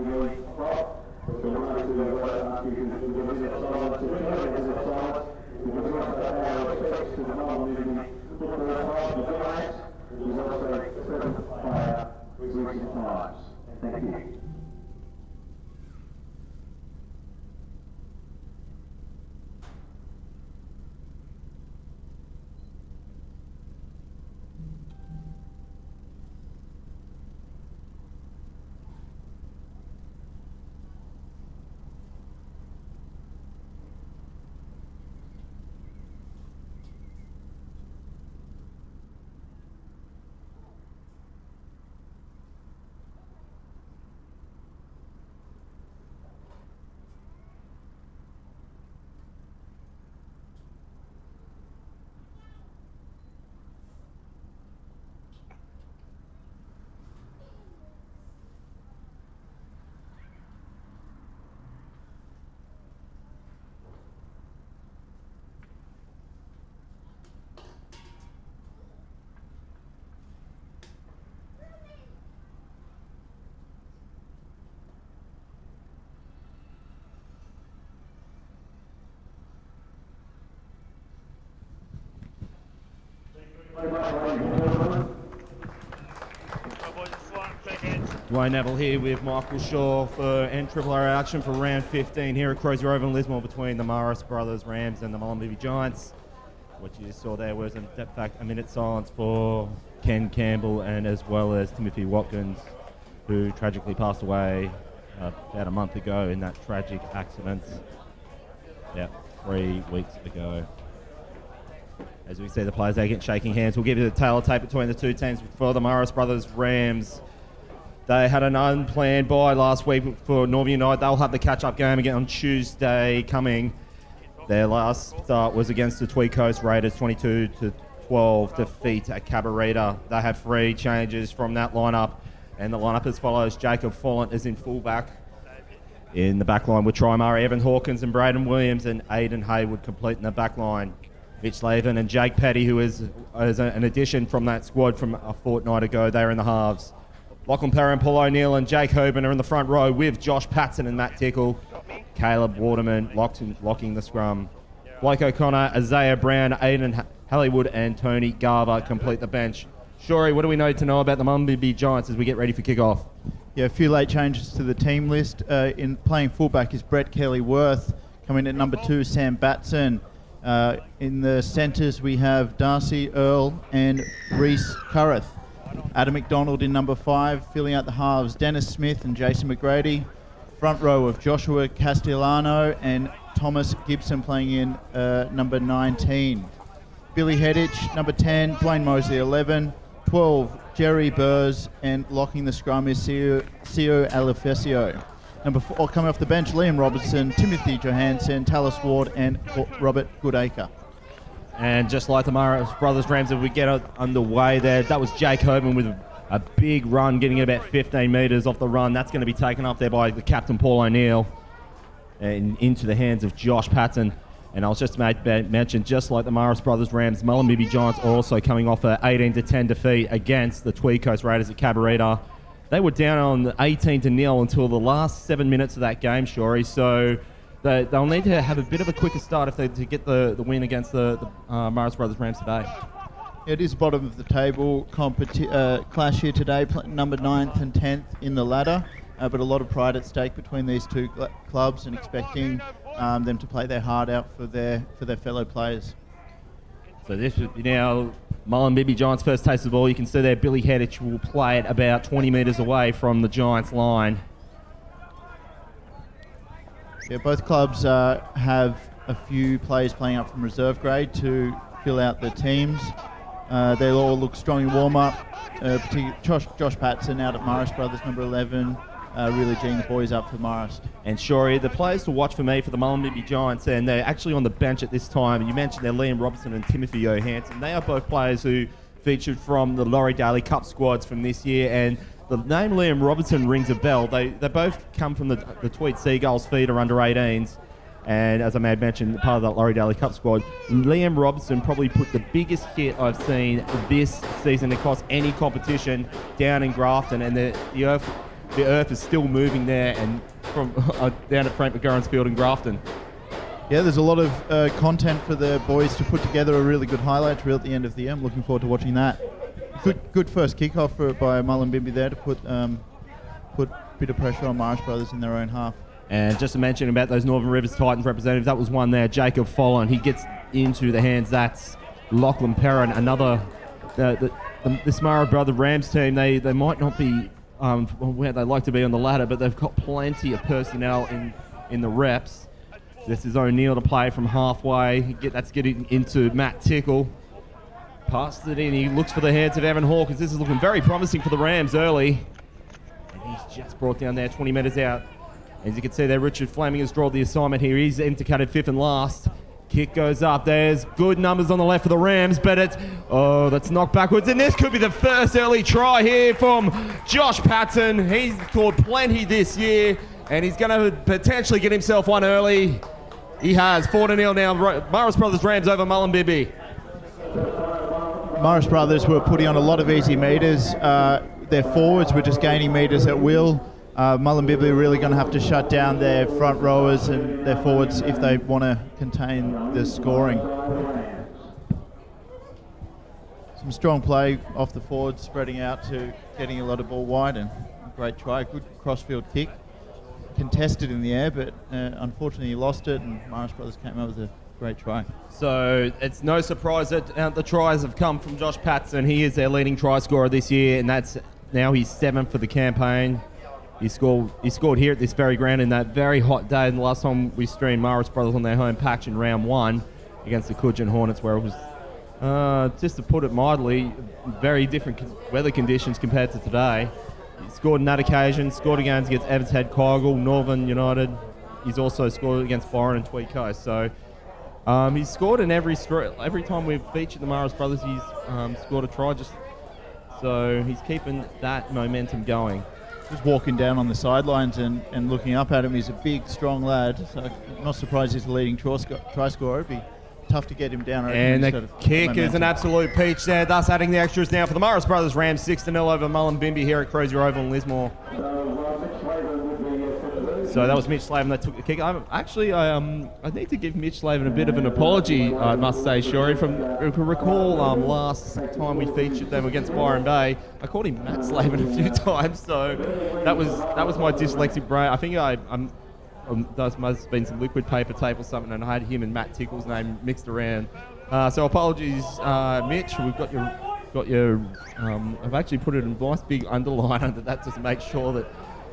Thank you. Dwayne Neville here with Michael Shaw for NRRRL action for round 15 here at Crozier over in Lismore between the Marist brothers Rams and the Mullumbimby Giants. What you just saw there was in fact a minute's silence for Ken Campbell and as well as Timothy Watkins, who tragically passed away about a month ago in that tragic accident about 3 weeks ago. As we see the players again shaking hands, we'll give you the tail tape between the two teams. For the Marist brothers Rams, they had an unplanned bye last week for Northern United. They'll have the catch-up game again on Tuesday coming. Their last start was against the Tweed Coast Raiders, 22-12 defeat at Cabarita. They have 3 changes from that lineup, and the lineup as follows. Jacob Follant is in fullback. In the back line with Troy Murray, Evan Hawkins and Braden Williams, and Aidan Haywood completing the back line. Mitch Laven and Jake Petty, who is an addition from that squad from a fortnight ago, they're in the halves. Lachlan Perry and Paul O'Neill and Jake Hoban are in the front row with Josh Patton and Matt Tickle. Caleb Waterman locking the scrum. Blake O'Connor, Isaiah Brown, Aidan Hollywood and Tony Garver complete the bench. Shorey, what do we need to know about the Mullumbimby Giants as we get ready for kickoff? Yeah, a few late changes to the team list. In playing fullback is Brett Kelly-Worth. Coming at number 2, Sam Batson. In the centres we have Darcy Earl and Reese Currath. Adam McDonald in number 5, filling out the halves, Dennis Smith and Jason McGrady. Front row of Joshua Castellano and Thomas Gibson playing in number 19. Billy Heddich, number 10, Dwayne Mosley, 11. 12, Jerry Burrs, and locking the scrum is Sio Alefesio. Number 4, coming off the bench, Liam Robertson, Timothy Johansson, Tallis Ward, and Robert Goodacre. And just like the Marist brothers Rams, as we get underway there, that was Jake Hoban with a big run, getting about 15 metres off the run. That's going to be taken up there by the captain, Paul O'Neill, and into the hands of Josh Patton. And I was just mentioned, just like the Marist brothers Rams, Mullumbimby Giants are also coming off an 18-10 defeat against the Tweed Coast Raiders at Cabarita. They were down on 18-0 until the last 7 minutes of that game, Shorey. So they'll need to have a bit of a quicker start if they to get the win against the Marist brothers Rams today. It is bottom of the table clash here today, number 9th and 10th in the ladder, but a lot of pride at stake between these two clubs and expecting them to play their heart out for their fellow players. So this is now Mullumbimby Giants' first taste of the ball. You can see there Billy Heddich will play it about 20 metres away from the Giants' line. Yeah, both clubs have a few players playing up from reserve grade to fill out the teams. They'll all look strong in warm-up. Particularly Josh Patson out at Marist Brothers, number 11, really geeing the boys up for Marist. And Shorey, the players to watch for me for the Mullumbimby Giants, and they're actually on the bench at this time. You mentioned they're Liam Robertson and Timothy Johansson. They are both players who featured from the Laurie Daly Cup squads from this year, and the name Liam Robertson rings a bell. They both come from the Tweed Seagulls feeder under 18s. And as I may have mentioned, part of that Laurie Daly Cup squad, Liam Robertson probably put the biggest hit I've seen this season across any competition down in Grafton. And the the earth is still moving there and from down at Frank McGurran's field in Grafton. Yeah, there's a lot of content for the boys to put together a really good highlight reel at the end of the year. I'm looking forward to watching that. Good first kickoff by Mullumbimby there to put a bit of pressure on Marist Brothers in their own half. And just to mention about those Northern Rivers Titans representatives, that was one there, Jacob Follen. He gets into the hands. That's Lachlan Perrin, another. The Lismore Brother Rams team, they might not be where they like to be on the ladder, but they've got plenty of personnel in the reps. This is O'Neill to play from halfway. That's getting into Matt Tickle. Passes it in. He looks for the hands of Evan Hawkins. This is looking very promising for the Rams early. And he's just brought down there 20 metres out. As you can see there, Richard Fleming has drawn the assignment here. He's indicated fifth and last. Kick goes up. There's good numbers on the left for the Rams, but that's knocked backwards. And this could be the first early try here from Josh Patton. He's scored plenty this year, and he's going to potentially get himself one early. He has 4-0 now. Marist Brothers Rams over Mullumbimby. Marist Brothers were putting on a lot of easy meters. Their forwards were just gaining meters at will. Mullumbimby are really going to have to shut down their front rowers and their forwards if they want to contain the scoring. Some strong play off the forwards, spreading out to getting a lot of ball wide, and a great try. Good crossfield kick. Contested in the air, but unfortunately he lost it, and Marist Brothers came up with a great try. So it's no surprise that the tries have come from Josh Patton. He is their leading try scorer this year, and that's now his 7th for the campaign. He scored here at this very ground in that very hot day. And the last time we streamed Marist Brothers on their home patch in round 1 against the Coogin Hornets, where it was, just to put it mildly, very different weather conditions compared to today. He scored on that occasion, scored against Evans Head, Kyle, Northern United. He's also scored against Byron and Tweed Coast. So he's scored in every time we've featured the Marist Brothers, he's scored a try. So he's keeping that momentum going. Just walking down on the sidelines and looking up at him. He's a big, strong lad, so I'm not surprised he's the leading try scorer. It'd be tough to get him down. And the kick is an absolute peach there, thus adding the extras now for the Marist Brothers Rams, 6-0 over Mullumbimby here at Crozier Oval in Lismore. So that was Mitch Slavin that took the kick. I need to give Mitch Slavin a bit of an apology, I must say, Shori. Recall last time we featured them against Byron Bay, I called him Matt Slavin a few times, so that was my dyslexic brain. I think there must have been some liquid paper tape or something, and I had him and Matt Tickle's name mixed around. So apologies, Mitch. We've got your. I've actually put it in a nice big underline under that just to make sure that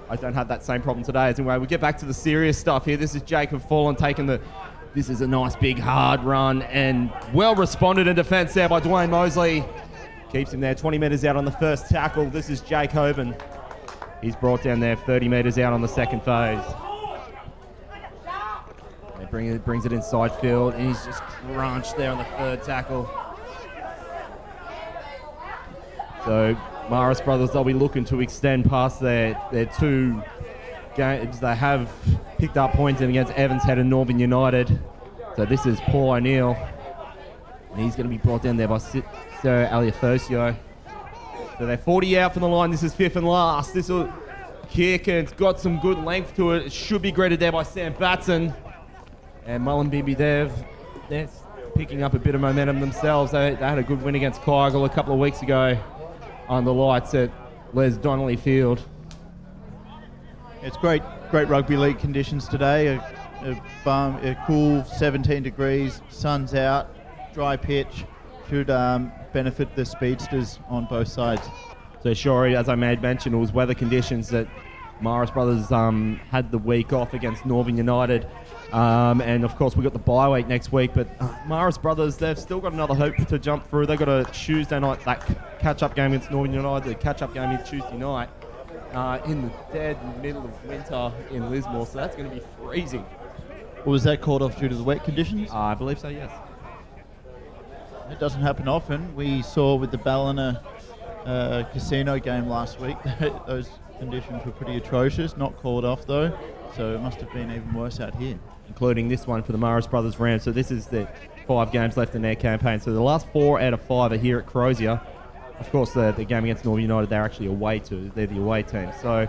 I don't have that same problem today. Anyway, we get back to the serious stuff here. This is Jacob Follen taking this is a nice big hard run and well responded in defence there by Dwayne Mosley. Keeps him there 20 metres out on the first tackle. This is Jake Hoban. He's brought down there 30 metres out on the second phase. Brings it inside field, and he's just crunched there on the third tackle. So Marist Brothers, they'll be looking to extend past their 2 games. They have picked up points in against Evans Head and Northern United. So this is Paul O'Neill, and he's going to be brought down there by Sir Aliafosio. So they're 40 out from the line. This is 5th and last. This will kick, and it's got some good length to it. It should be greeted there by Sam Batson. And Mullumbimby, they're picking up a bit of momentum themselves. They had a good win against Kyle a couple of weeks ago on the lights at Les Donnelly Field. It's great rugby league conditions today. A cool 17 degrees, sun's out, dry pitch. Should benefit the speedsters on both sides. So Shori, as I made mention, it was weather conditions that Marist Brothers had the week off against Northern United. And of course we got the bye week next week, but Marist Brothers, they've still got another hope to jump through. They've got a Tuesday night, that catch-up game against Northern United, the catch-up game is Tuesday night in the dead middle of winter in Lismore, so that's going to be freezing. Well, was that called off due to the wet conditions? I believe so, yes. It doesn't happen often. We saw with the Ballina casino game last week, those conditions were pretty atrocious, not called off though, so it must have been even worse out here. Including this one for the Marist Brothers Rams. So this is the 5 games left in their campaign. So the last 4 out of 5 are here at Crozier. Of course, the game against Northern United, they're actually away to. They're the away team. So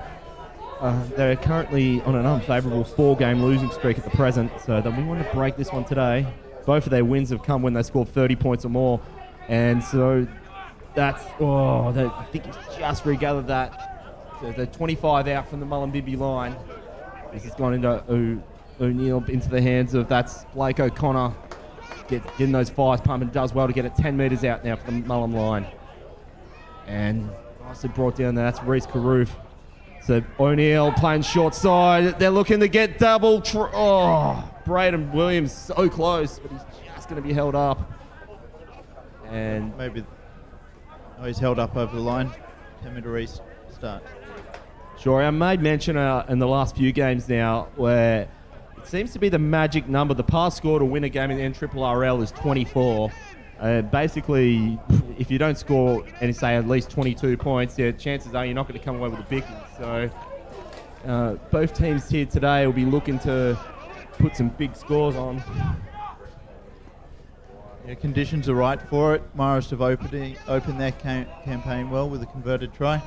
they're currently on an unfavourable 4-game losing streak at the present, so we want to break this one today. Both of their wins have come when they scored 30 points or more, and so I think he's just regathered that. So they're 25 out from the Mullumbimby line. This has gone into O'Neill, into the hands of, that's Blake O'Connor, getting those fires pumping, does well to get it 10 metres out now for the Mullum line. And nicely brought down there, that's Reece Carruth. So O'Neill playing short side, they're looking to get double. Braden Williams so close, but he's just going to be held up. And he's held up over the line. 10-metre restart. Sure, I made mention in the last few games now where it seems to be the magic number. The pass score to win a game in the NRRRL is 24. Basically, if you don't score and say at least 22 points, chances are you're not going to come away with a bickie. So both teams here today will be looking to put some big scores on. Yeah, conditions are right for it. Marist have opened their campaign well with a converted try.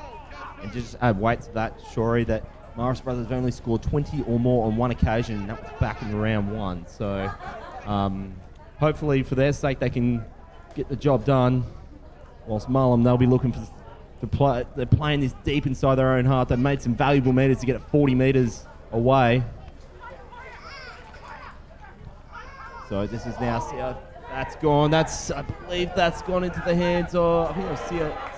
And just add weight to that, Shorey, that Marist brothers have only scored 20 or more on one occasion, and that was back in round 1. So hopefully for their sake they can get the job done. Whilst Mullum, they'll be looking to play. They're playing this deep inside their own half. They've made some valuable metres to get it 40 metres away. So this is now, that's gone. I believe that's gone into the hands of, I think it was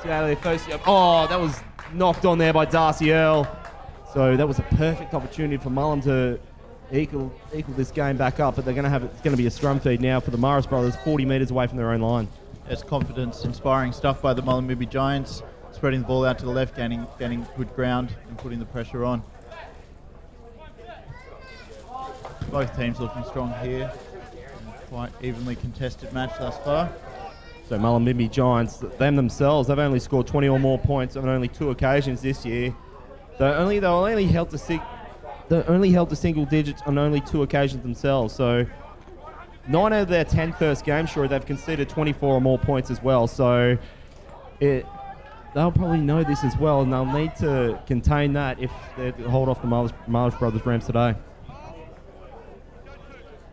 Cialia Fosio. Oh, that was knocked on there by Darcy Earl. So that was a perfect opportunity for Mullum to equal this game back up, but it's going to be a scrum feed now for the Marist brothers, 40 metres away from their own line. It's confidence-inspiring stuff by the Mullumbimby Giants, spreading the ball out to the left, gaining good ground and putting the pressure on. Both teams looking strong here. Quite evenly contested match thus far. So Mullumbimby Giants, themselves, they've only scored 20 or more points on only 2 occasions this year. They're only held to single digits on only 2 occasions themselves. So 9 out of their 10 first games, sure, they've conceded 24 or more points as well. So they'll probably know this as well, and they'll need to contain that if they hold off the Marist brothers Rams today.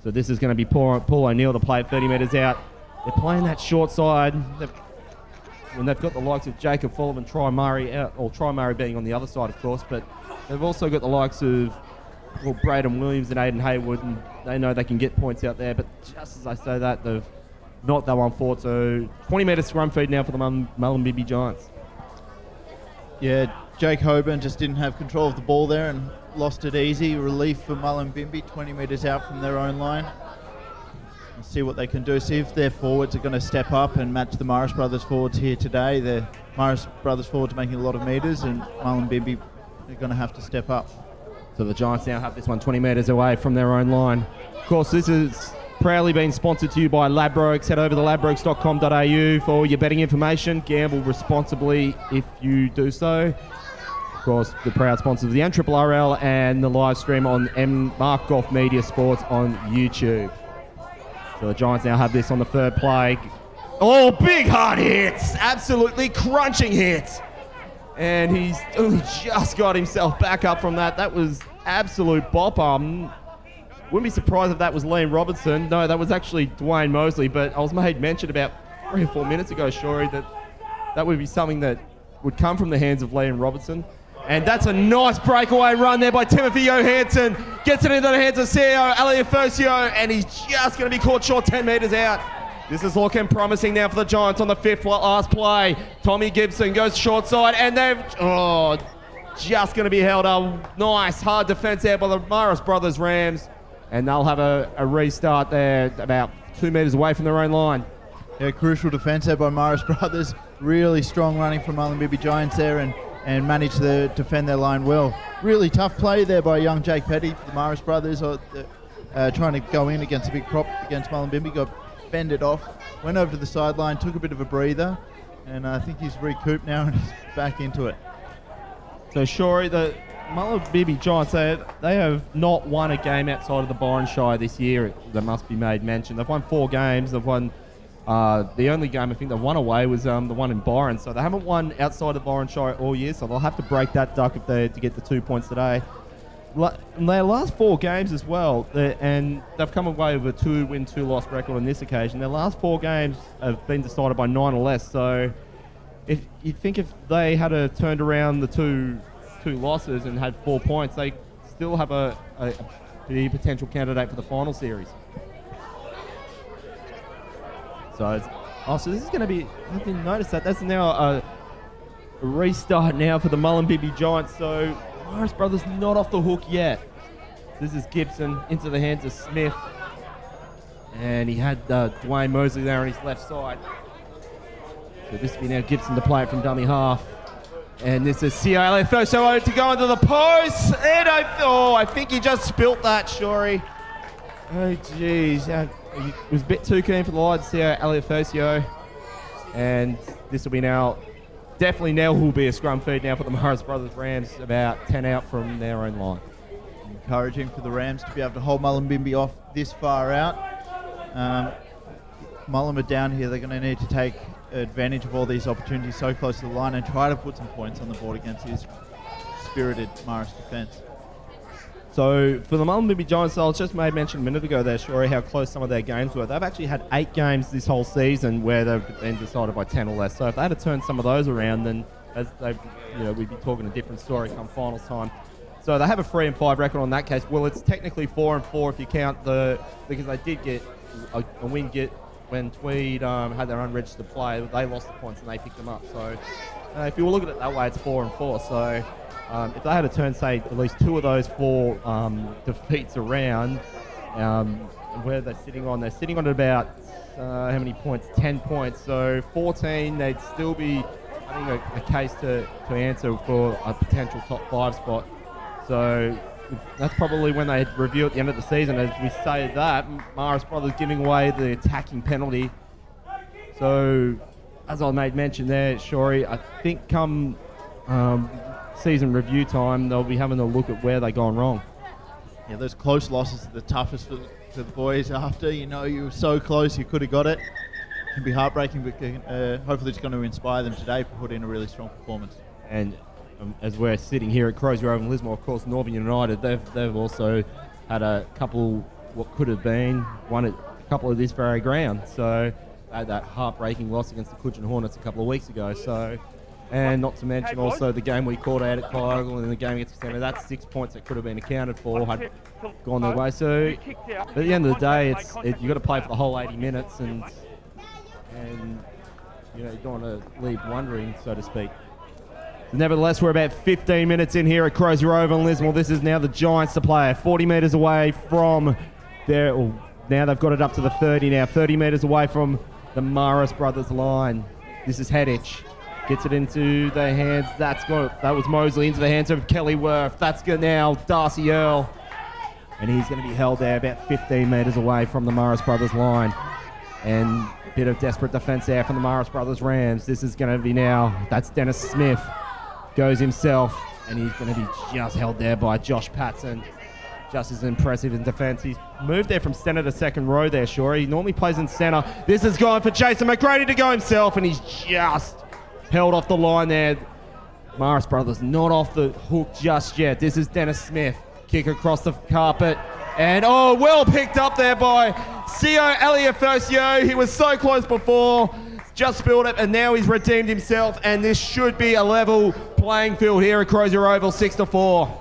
So this is going to be Paul O'Neill to play at 30 metres out. They're playing that short side. When they've got the likes of Jacob Fulham and Try Murray out, or Try Murray being on the other side, of course, but they've also got the likes of Braden Williams and Aidan Haywood, and they know they can get points out there. But just as I say that, they've knocked that one forward. So 20-metre scrum feed now for the Mullumbimby Giants. Yeah, Jake Hoban just didn't have control of the ball there and lost it easy. Relief for Mullumbimby, 20 metres out from their own line. We'll see what they can do. See if their forwards are going to step up and match the Marist brothers forwards here today. The Marist brothers forwards are making a lot of metres, and Mullumbimby are going to have to step up. So the Giants now have this one 20 metres away from their own line. Of course, this is proudly being sponsored to you by Ladbrokes. Head over to ladbrokes.com.au for all your betting information. Gamble responsibly if you do so. Of course, the proud sponsors of the NRRRL and the live stream on Mark Golf Media Sports on YouTube. So the Giants now have this on the third play. Oh, big hard hits. Absolutely crunching hits. And he's only just got himself back up from that. That was absolute bopper. Wouldn't be surprised if that was Liam Robertson. No, that was actually Dwayne Mosley, but I was made mention about 3 or 4 minutes ago, Shorey, that would be something that would come from the hands of Liam Robertson. And that's a nice breakaway run there by Timothy Johansson. Gets it into the hands of CEO Aliafosio, and he's just going to be caught short 10 metres out. This is looking promising now for the Giants on the 5th last play. Tommy Gibson goes short side, and they've just going to be held up. Nice hard defence there by the Marist brothers Rams, and they'll have a restart there about 2 metres away from their own line. Yeah, crucial defence there by Marist brothers. Really strong running from Mullumbimby Giants there, and managed to defend their line well. Really tough play there by young Jake Petty for the Marist brothers, trying to go in against a big prop against Mullumbimby. Got fended off, went over to the sideline, took a bit of a breather, and I think he's recouped now and is back into it. So Shorey, the Mullumbimby Giants, they have not won a game outside of the Byron Shire this year. That must be made mention. They've won 4 games. They've won The only game I think they won away was the one in Byron, so they haven't won outside of Byron Shire all year, so they'll have to break that duck if they to get the 2 points today. In their last 4 games as well, and they've come away with a 2-win, 2-loss record on this occasion. Their last 4 games have been decided by 9 or less, so if you'd think if they had turned around the two losses and had 4 points, they still have a potential candidate for the final series. So this is going to be, I didn't notice that. That's now a restart now for the Mullumbimby Giants. So Marist brothers not off the hook yet. This is Gibson into the hands of Smith. And he had Dwayne Mosley there on his left side. So this will be now Gibson to play it from dummy half. And this is CIL first show to go into the post. And I think he just spilt that, Shorey. Oh, jeez. He was a bit too keen for the line, Cio Aliafocio. And this will be now, definitely now will be a scrum feed now for the Marist brothers Rams, about 10 out from their own line. Encouraging for the Rams to be able to hold Mullumbimby off this far out. Mullumbimby down here, they're going to need to take advantage of all these opportunities so close to the line and try to put some points on the board against his spirited Marist defence. So for the Mullumbimby Giants, I just made mention a minute ago there, Shorey, how close some of their games were. They've actually had 8 games this whole season where they've been decided by 10 or less. So if they had to turn some of those around, then we'd be talking a different story come finals time. So they have a 3-5 record on that case. Well, it's technically 4-4 if you count because they did get a win when Tweed had their unregistered play. They lost the points and they picked them up. So if you look at it that way, it's 4-4. So if they had to turn, say, at least 2 of those 4 defeats around, where they're sitting on about, how many points? 10 points. So 14, they'd still be, I think, a case to answer for a potential top 5 spot. So that's probably when they review at the end of the season. As we say that, Marist brothers giving away the attacking penalty. So, as I made mention there, Shorey, I think come season review time, they'll be having a look at where they've gone wrong. Yeah, those close losses are the toughest for the boys after. You know, you were so close, you could have got it. It can be heartbreaking, but hopefully it's going to inspire them today to put in a really strong performance. And as we're sitting here at Crozier over in Lismore, of course, Northern United, they've also had a couple, what could have been, won a couple of this very ground. So they had that heartbreaking loss against the Coogin Hornets a couple of weeks ago. So, and not to mention also the game we called out at Kyle and the game against Extender, that's 6 points that could have been accounted for, had gone their way. So at the end of the day, you've got to play for the whole 80 minutes and you don't want to leave wondering, so to speak. Nevertheless, we're about 15 minutes in here at Crozier Oval in Lismore. This is now the Giants to play, 40 metres away from their... now they've got it up to the 30 now, 30 metres away from the Marist brothers line. This is Heddich. Gets it into the hands. That was Mosley into the hands of Kelly Worth. That's good now, Darcy Earl. And he's going to be held there about 15 metres away from the Marist brothers line. And a bit of desperate defence there from the Marist brothers Rams. This is going to be now, that's Dennis Smith. Goes himself, and he's going to be just held there by Josh Patton. Just as impressive in defence. He's moved there from centre to second row there, Shorey. He normally plays in centre. This is gone for Jason McGrady to go himself, and he's just held off the line there. Marist brothers not off the hook just yet. This is Dennis Smith. Kick across the carpet. And, well picked up there by Cio Aliafocio. He was so close before. Just spilled it, and now he's redeemed himself, and this should be a level playing field here at Crozier Oval, 6-4.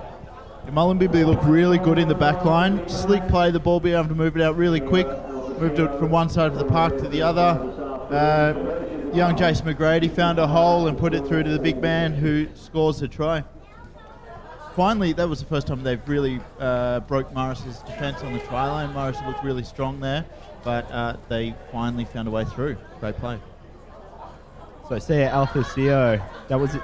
Mullumbimby looked really good in the back line. Slick play, the ball being able to move it out really quick. Moved it from one side of the park to the other. Young Jason McGrady found a hole and put it through to the big man who scores the try. Finally, that was the first time they've really broke Marist's defence on the try line. Marist looked really strong there, but they finally found a way through. Great play. So Cio Aliafocio, that was it.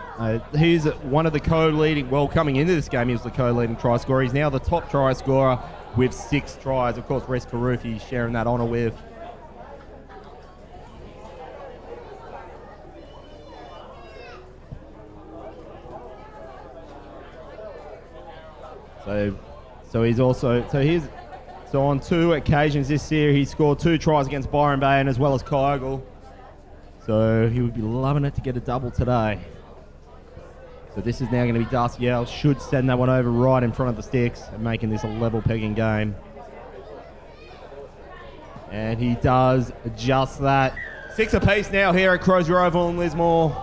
He's one of the co-leading, coming into this game, he was the co-leading try scorer. He's now the top try scorer with 6 tries. Of course, Reece Karufi sharing that honour with. So he's also, here's So on 2 occasions this year, he scored 2 tries against Byron Bay and as well as Kyogle. So he would be loving it to get a double today. So this is now going to be Darcy Earl. Should send that one over right in front of the sticks and making this a level pegging game. And he does just that. 6 apiece now here at Crozier Oval in Lismore.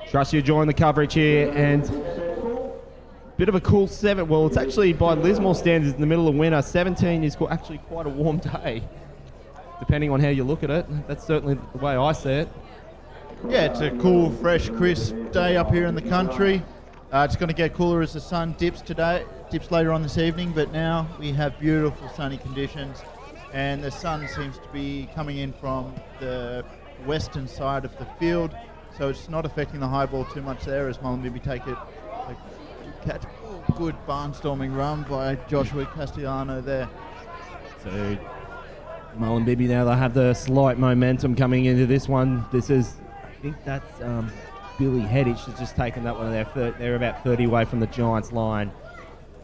Trust you join the coverage here, and bit of a cool 7. Well, it's actually by Lismore standards in the middle of winter. 17 is actually quite a warm day, depending on how you look at it. That's certainly the way I see it. Yeah, it's a cool, fresh, crisp day up here in the country. It's going to get cooler as the sun dips later on this evening, but now we have beautiful sunny conditions, and the sun seems to be coming in from the western side of the field, so it's not affecting the high ball too much there as Mullumbimby take it. Catch good barnstorming run by Joshua Castellano there. So Mullumbimby now, they have the slight momentum coming into this one. This is, I think that's Billy Headich has just taken that one. They're about 30 away from the Giants line.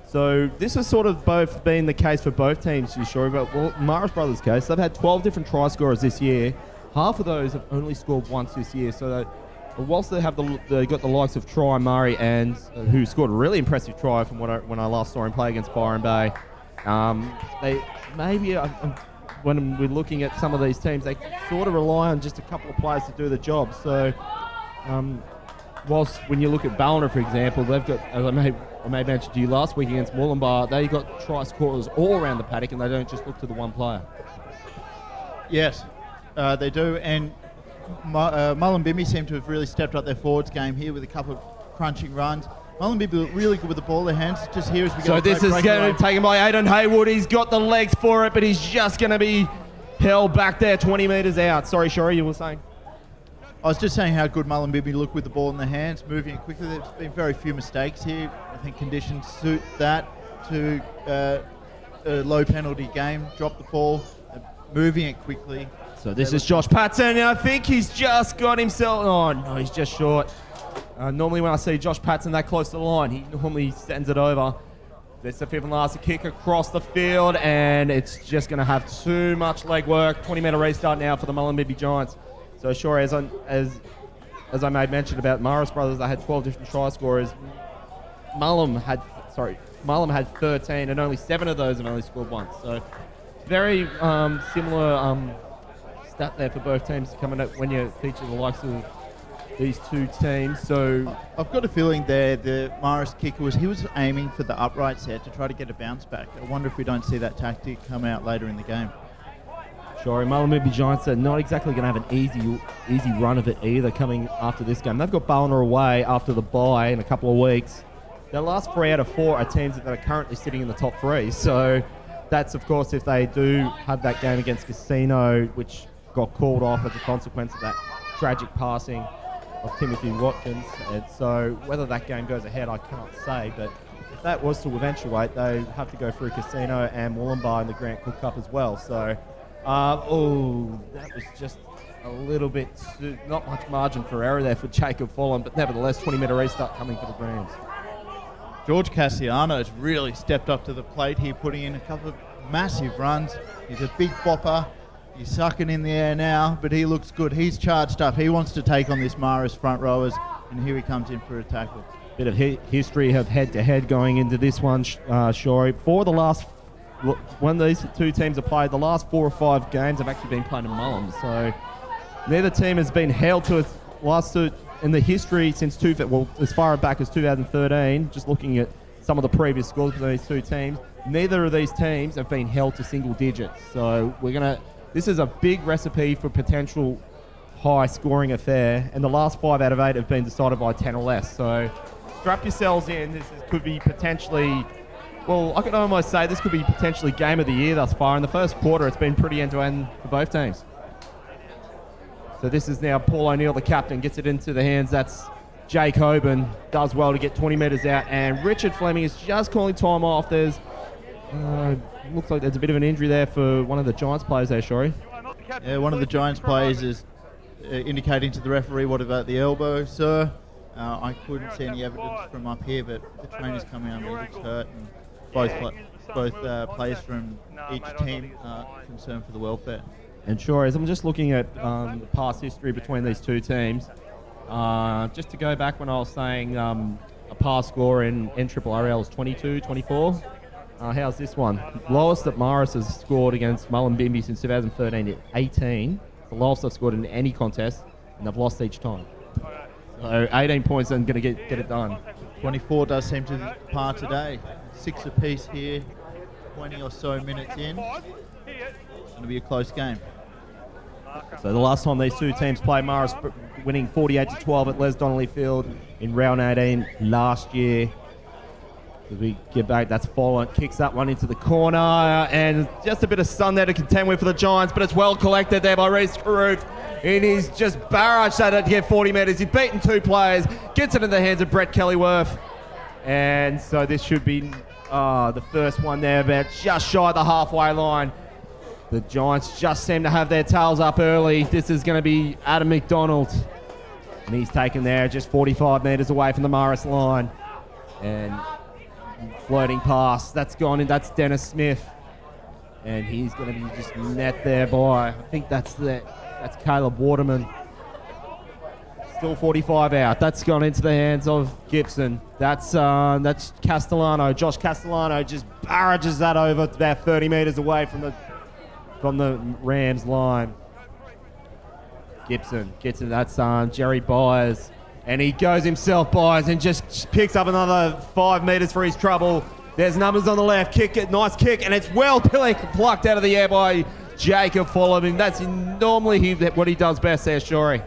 So this has sort of both been the case for both teams, you sure? But well, Marist Brothers' case, they've had 12 different try scorers this year. Half of those have only scored once this year. So that, whilst they have they got the likes of Troy Murray and who scored a really impressive try from when I last saw him play against Byron Bay, they maybe when we're looking at some of these teams, they sort of rely on just a couple of players to do the job. So whilst when you look at Ballina, for example, they've got, as I may mention to you last week against Mullumbimby, they got try scorers all around the paddock, and they don't just look to the one player. Yes, they do, and Mullumbimby seem to have really stepped up their forwards game here with a couple of crunching runs. Mullumbimby look really good with the ball in their hands. Just here as we go. So this is going to be taken by Aidan Haywood. He's got the legs for it, but he's just going to be held back there 20 metres out. Sorry, Shori, you were saying? I was just saying how good Mullumbimby look with the ball in their hands, moving it quickly. There's been very few mistakes here. I think conditions suit that to a low penalty game. Drop the ball, moving it quickly. So this is Josh Patton, and I think he's just got himself... Oh, no, he's just short. Normally when I see Josh Patton that close to the line, he normally sends it over. This is the fifth and last kick across the field, and it's just going to have too much leg work. 20-metre restart now for the Mullumbimby Giants. So sure, as I made mention about Marist Brothers, they had 12 different try scorers. Mullum had 13, and only 7 of those have only scored once. So very similar stat there for both teams coming up when you feature the likes of these two teams. So I've got a feeling there the Marist kicker was aiming for the upright set to try to get a bounce back. I wonder if we don't see that tactic come out later in the game. Sure, Mullumbimby Giants are not exactly going to have an easy run of it either coming after this game. They've got Ballina away after the bye in a couple of weeks. Their last 3 out of 4 are teams that are currently sitting in the top 3. So that's, of course, if they do have that game against Casino, which got called off as a consequence of that tragic passing of Timothy Watkins. And so whether that game goes ahead, I cannot say. But if that was to eventuate, they have to go through Casino and Mullumbimby in the Grant Cook Cup as well. So... that was just a little bit not much margin for error there for Jacob Follen, but nevertheless, 20-metre restart coming for the Rams. George Cassiano has really stepped up to the plate here, putting in a couple of massive runs. He's a big bopper. He's sucking in the air now, but he looks good. He's charged up. He wants to take on this Marist front rowers, and here he comes in for a tackle. Bit of history of head-to-head going into this one, Shori. For the last... When these two teams have played, the last 4 or 5 games have actually been played in Mullum. So neither team has been held to its last two in the history since as far back as 2013. Just looking at some of the previous scores between these two teams, neither of these teams have been held to single digits. So this is a big recipe for potential high scoring affair, and the last 5 out of 8 have been decided by 10 or less. So strap yourselves in. This could be potentially. Well, I could almost say this could be potentially game of the year thus far. In the first quarter, it's been pretty end-to-end for both teams. So this is now Paul O'Neill, the captain, gets it into the hands. That's Jake Hoban, does well to get 20 metres out. And Richard Fleming is just calling time off. There's, looks like there's a bit of an injury there for one of the Giants players there, Shori. Yeah, one of the Giants players is indicating to the referee, what about the elbow, sir? I couldn't see any evidence from up here, but the trainer's coming on, he looks hurt. And both players from each team are concerned for the welfare. And sure, as I'm just looking at the past history between these two teams, just to go back when I was saying a pass score in NRRRL is 22, 24. How's this one? Lowest that Marist has scored against Mullumbimby since 2013 at 18. The lowest they've scored in any contest, and they've lost each time. So 18 points isn't going to get it done. 24 does seem to par today. 6 apiece here, 20 or so minutes in. It's going to be a close game. So the last time these two teams played, Marist winning 48-12 at Les Donnelly Field in round 18 last year. As we get back, that's Folland, kicks that one into the corner, and just a bit of sun there to contend with for the Giants, but it's well collected there by Reece Carruth. And he's just barraged at it to get 40 metres. He's beaten 2 players, gets it in the hands of Brett Kellyworth. And so this should be the first one there, about just shy of the halfway line. The Giants just seem to have their tails up early. This is going to be Adam McDonald. And he's taken there just 45 metres away from the Marist line. And floating pass, that's gone in, that's Dennis Smith. And he's going to be just net there by, I think that's Caleb Waterman. Still 45 out. That's gone into the hands of Gibson. That's Castellano. Josh Castellano just barrages that over about 30 metres away from the Rams line. Gibson gets it. That's Jerry Byers. And he goes himself, Byers, and just picks up another 5 metres for his trouble. There's numbers on the left. Kick it, nice kick, and it's well plucked out of the air by Jacob Folland. And that's normally what he does best there, Shorey. Yeah,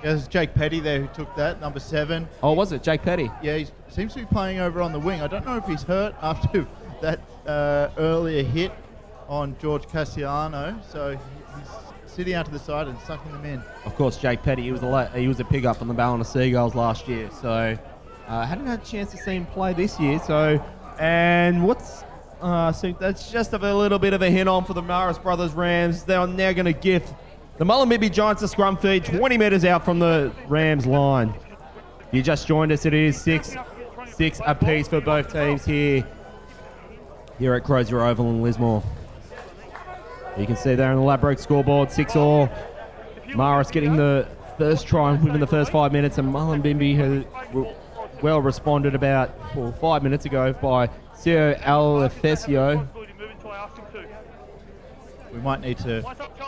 there's Jake Petty there who took that, number 7. Oh, was it Jake Petty? Yeah, he seems to be playing over on the wing. I don't know if he's hurt after that earlier hit on George Castellano, so he's sitting out to the side and sucking them in. Of course, Jake Petty, he was a pick-up on the Ballina Seagulls last year, so hadn't had a chance to see him play this year. So that's just a little bit of a hint on for the Marist Brothers Rams. They are now going to give the Mullumbimby Giants a scrum feed 20 metres out from the Rams line. If you just joined us, it is 6 apiece for both teams here at Crozier Oval in Lismore. You can see there on the Ladbrokes scoreboard, 6-all. Marist getting the first try within the first 5 minutes, and Mullumbimby has well responded about 5 minutes ago by Sio Alefesio. We might need to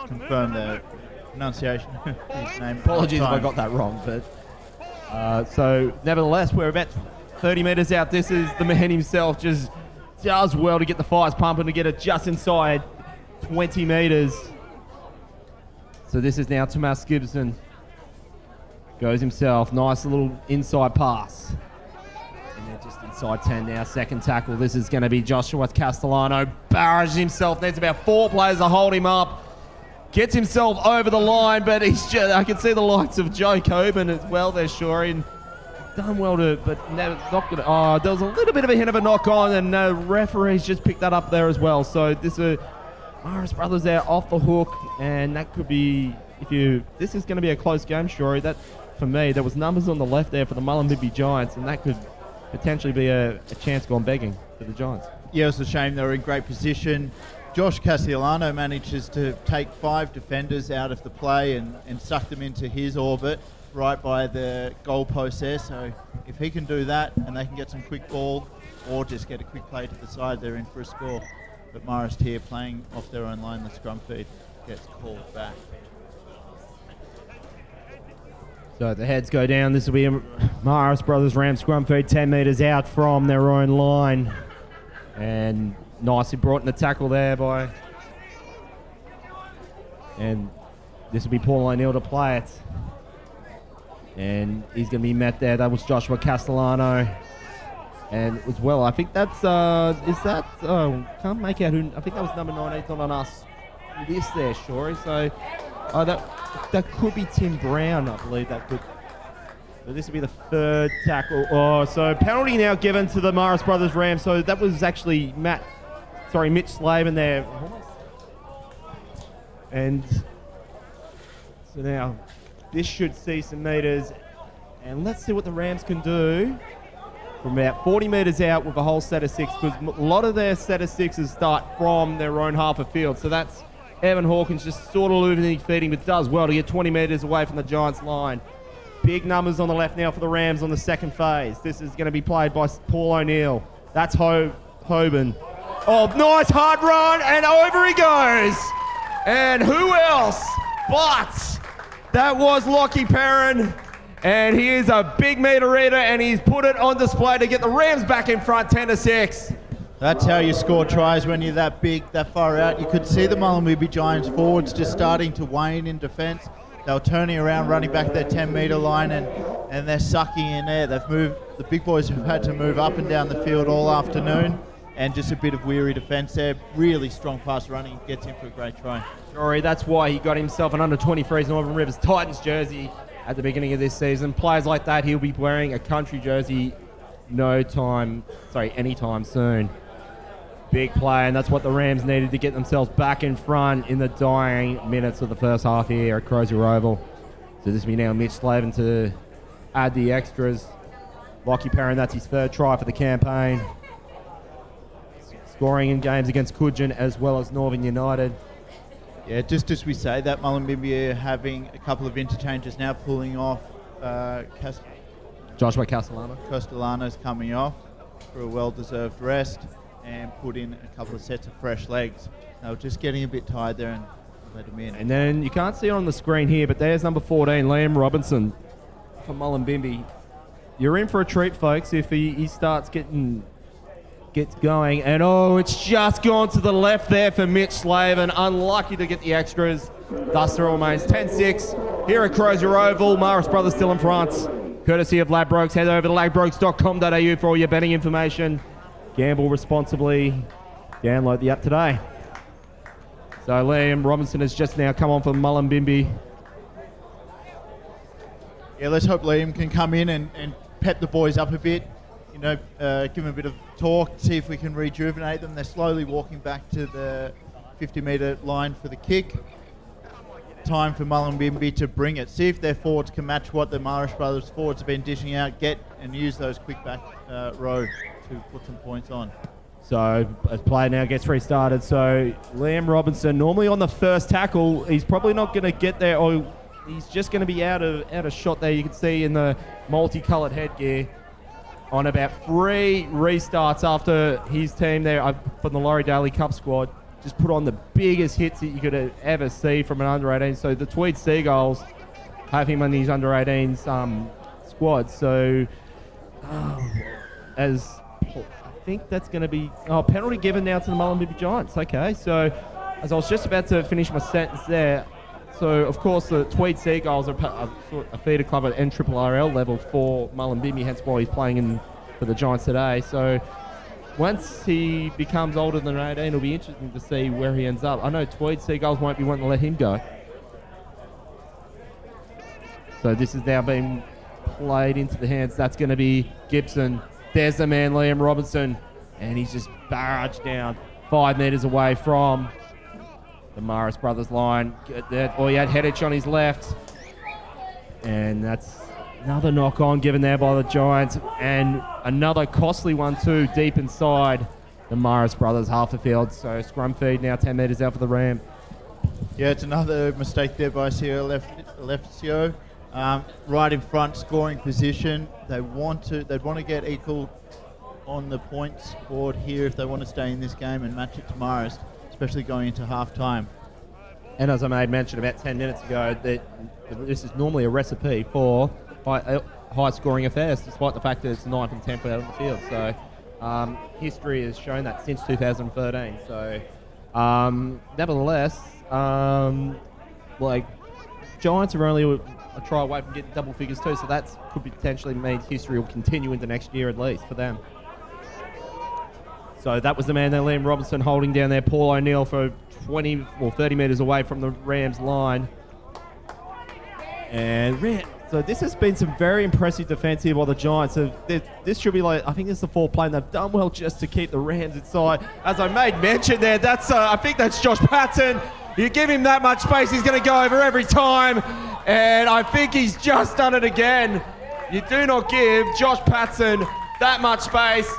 confirm the pronunciation of his name. Apologies if I got that wrong, but so nevertheless, we're about 30 metres out. This is the man himself, just does well to get the fires pumping, to get it just inside 20 metres. So this is now Tomas Gibson. Goes himself. Nice little inside pass. And they're just inside 10 now. Second tackle. This is going to be Joshua Castellano. Barrages himself. Needs about 4 players to hold him up. Gets himself over the line, but I can see the likes of Joe Coburn as well there, Shorey. And done well but never knocked it. Oh, there was a little bit of a hint of a knock on, and the referees just picked that up there as well. So this is Marist Brothers there off the hook, and that could be, this is going to be a close game, Shorey. That, for me, there was numbers on the left there for the Mullumbimby Giants, and that could potentially be a chance gone begging for the Giants. Yeah, it was a shame. They were in great position. Josh Castellano manages to take 5 defenders out of the play and suck them into his orbit right by the goalpost there. So if he can do that and they can get some quick ball or just get a quick play to the side, they're in for a score. But Marist here playing off their own line, the scrum feed gets called back. So the heads go down. This will be a Marist Brothers Ram scrum feed 10 metres out from their own line. And nicely brought in the tackle there by... And this will be Paul O'Neill to play it. And he's going to be met there. That was Joshua Castellano. And as well, I think that's, can't make out who, I think that was number 9, it's not on us. This there, Shorey. So that could be Tim Brown, I believe that could. So this will be the 3rd tackle. Oh, so penalty now given to the Marist Brothers Rams. So that was actually Mitch Slavin there. And so now this should see some metres. And let's see what the Rams can do. from about 40 metres out with a whole set of 6, because a lot of their set of 6s start from their own half of field. So that's Evan Hawkins just sort of looping feeding, but does well to get 20 metres away from the Giants line. Big numbers on the left now for the Rams on the second phase. This is going to be played by Paul O'Neill. That's Hoban. Oh, nice hard run, and over he goes. And who else but that was Lockie Perrin. And he is a big meter eater, and he's put it on display to get the Rams back in front, 10-6. That's how you score tries when you're that big, that far out. You could see the Mullumbimby Giants forwards just starting to wane in defence. They were turning around, running back their 10-metre line, and they're sucking in there. They've moved. The big boys have had to move up and down the field all afternoon, and just a bit of weary defence there. Really strong pass running, gets in for a great try. Sorry, that's why he got himself an under-23s Northern Rivers Titans jersey at the beginning of this season. Players like that, he'll be wearing a country jersey anytime soon. Big play, and that's what the Rams needed to get themselves back in front in the dying minutes of the first half here at Crozier Oval. So this will be now Mitch Slavin to add the extras. Lockie Perrin, that's his third try for the campaign. Scoring in games against Coogin as well as Northern United. Yeah, just as we say that, Mullumbimby are having a couple of interchanges now, pulling off. Joshua Castellano. Castellano's coming off for a well-deserved rest and put in a couple of sets of fresh legs. They were just getting a bit tired there and let him in. And then you can't see it on the screen here, but there's number 14, Liam Robinson from Mullumbimby. You're in for a treat, folks, if he gets going. And it's just gone to the left there for Mitch Slavin. Unlucky to get the extras. Thus it remains 10-6 here at Crozier Oval. Marist brothers still in front. Courtesy of Ladbrokes. Head over to ladbrokes.com.au for all your betting information. Gamble responsibly. Download the app today. So Liam Robinson has just now come on for Mullumbimby. Yeah, let's hope Liam can come in and pep the boys up a bit. Give them a bit of talk, see if we can rejuvenate them. They're slowly walking back to the 50-metre line for the kick. Time for Mullumbimby to bring it. See if their forwards can match what the Marist brothers forwards have been dishing out. Get and use those quick back row to put some points on. So as play now gets restarted, so Liam Robinson, normally on the first tackle, he's probably not going to get there, or he's just going to be out of shot there. You can see in the multicoloured headgear. On about 3 restarts after his team there from the Laurie Daly Cup squad, just put on the biggest hits that you could ever see from an under-18. So the Tweed Seagulls have him on his under-18s squad. So I think that's going to be penalty given now to the Mullumbimby Giants. Okay, so as I was just about to finish my sentence there, so of course the Tweed Seagulls are a feeder club at NRRRL level for Mullumbimby, hence why he's playing for the Giants today. So once he becomes older than 18, it'll be interesting to see where he ends up. I know Tweed Seagulls won't be wanting to let him go. So this is now being played into the hands. That's going to be Gibson. There's the man, Liam Robinson, and he's just barraged down 5 metres away from the Marist brothers line. He had Hedich on his left, and that's another knock on given there by the Giants, and another costly one too, deep inside the Marist brothers half the field. So scrum feed now 10 metres out for the Ram. Yeah, it's another mistake there by Sierra Lefcio. Right in front, scoring position. They'd want to get equal on the points board here if they want to stay in this game and match it to Marist, especially going into half-time. And as I made mention about 10 minutes ago, that this is normally a recipe for high-scoring affairs, despite the fact that it's 9th and 10th out on the field. So history has shown that since 2013. So nevertheless, Giants are only a try away from getting double figures too, so that could potentially mean history will continue into next year at least for them. So that was the man there, Liam Robinson, holding down there Paul O'Neill for 20 or 30 metres away from the Rams line. And so this has been some very impressive defence here by the Giants. So this should be I think this is the 4th play, and they've done well just to keep the Rams inside. As I made mention there, I think that's Josh Patton. You give him that much space, he's going to go over every time. And I think he's just done it again. You do not give Josh Patton that much space.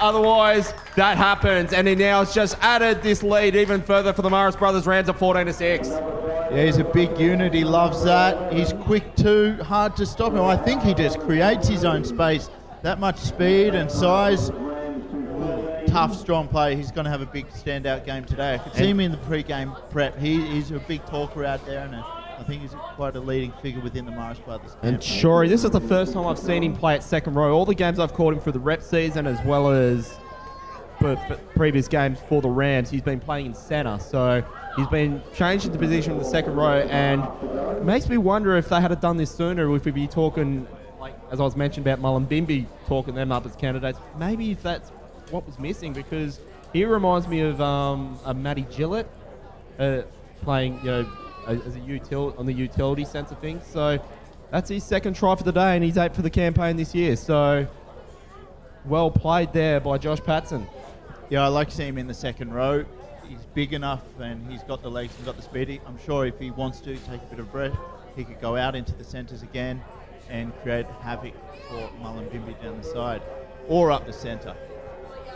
Otherwise, that happens. And he now has just added this lead even further for the Marist brothers. Rams at 14-6. Yeah, he's a big unit. He loves that. He's quick too. Hard to stop him. I think he just creates his own space. That much speed and size. Tough, strong player. He's going to have a big standout game today. I could see him in the pre-game prep. He's a big talker out there, and I think he's quite a leading figure within the Marist brothers camp. And Shorey, this is the first time I've seen him play at second row. All the games I've caught him for the rep season, as well as for previous games for the Rams, he's been playing in centre. So he's been changed into position in the second row, and it makes me wonder if they had done this sooner, if we'd be talking, like as I was mentioning about Mullumbimby, talking them up as candidates. Maybe if that's what was missing, because he reminds me of a Matty Gillett playing, as a on the utility sense of things. So that's his second try for the day, and he's 8 for the campaign this year. So well played there by Josh Patton. Yeah, I like to see him in the second row. He's big enough, and he's got the legs, he's got the speed. I'm sure if he wants to take a bit of breath, he could go out into the centres again and create havoc for Mullumbimby down the side or up the centre.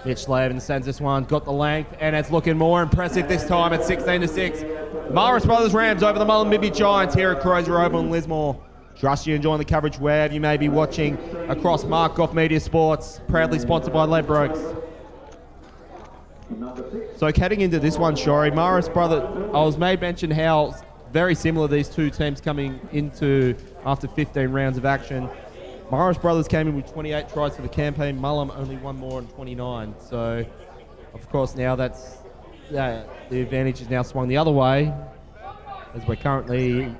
Mitch Slavin sends this one, got the length, and it's looking more impressive this time at 16-6. Marist brothers Rams over the Mullumbimby Giants here at Crozier over in Lismore. Trust you enjoying the coverage wherever you may be watching across Markoff Media Sports, proudly sponsored by Ladbrokes. So heading into this one, Shorey, Marist brother, I was made mention how very similar these two teams coming into after 15 rounds of action. Marist brothers came in with 28 tries for the campaign. Mullum only one more on 29. So, of course, now the advantage is now swung the other way, as we're currently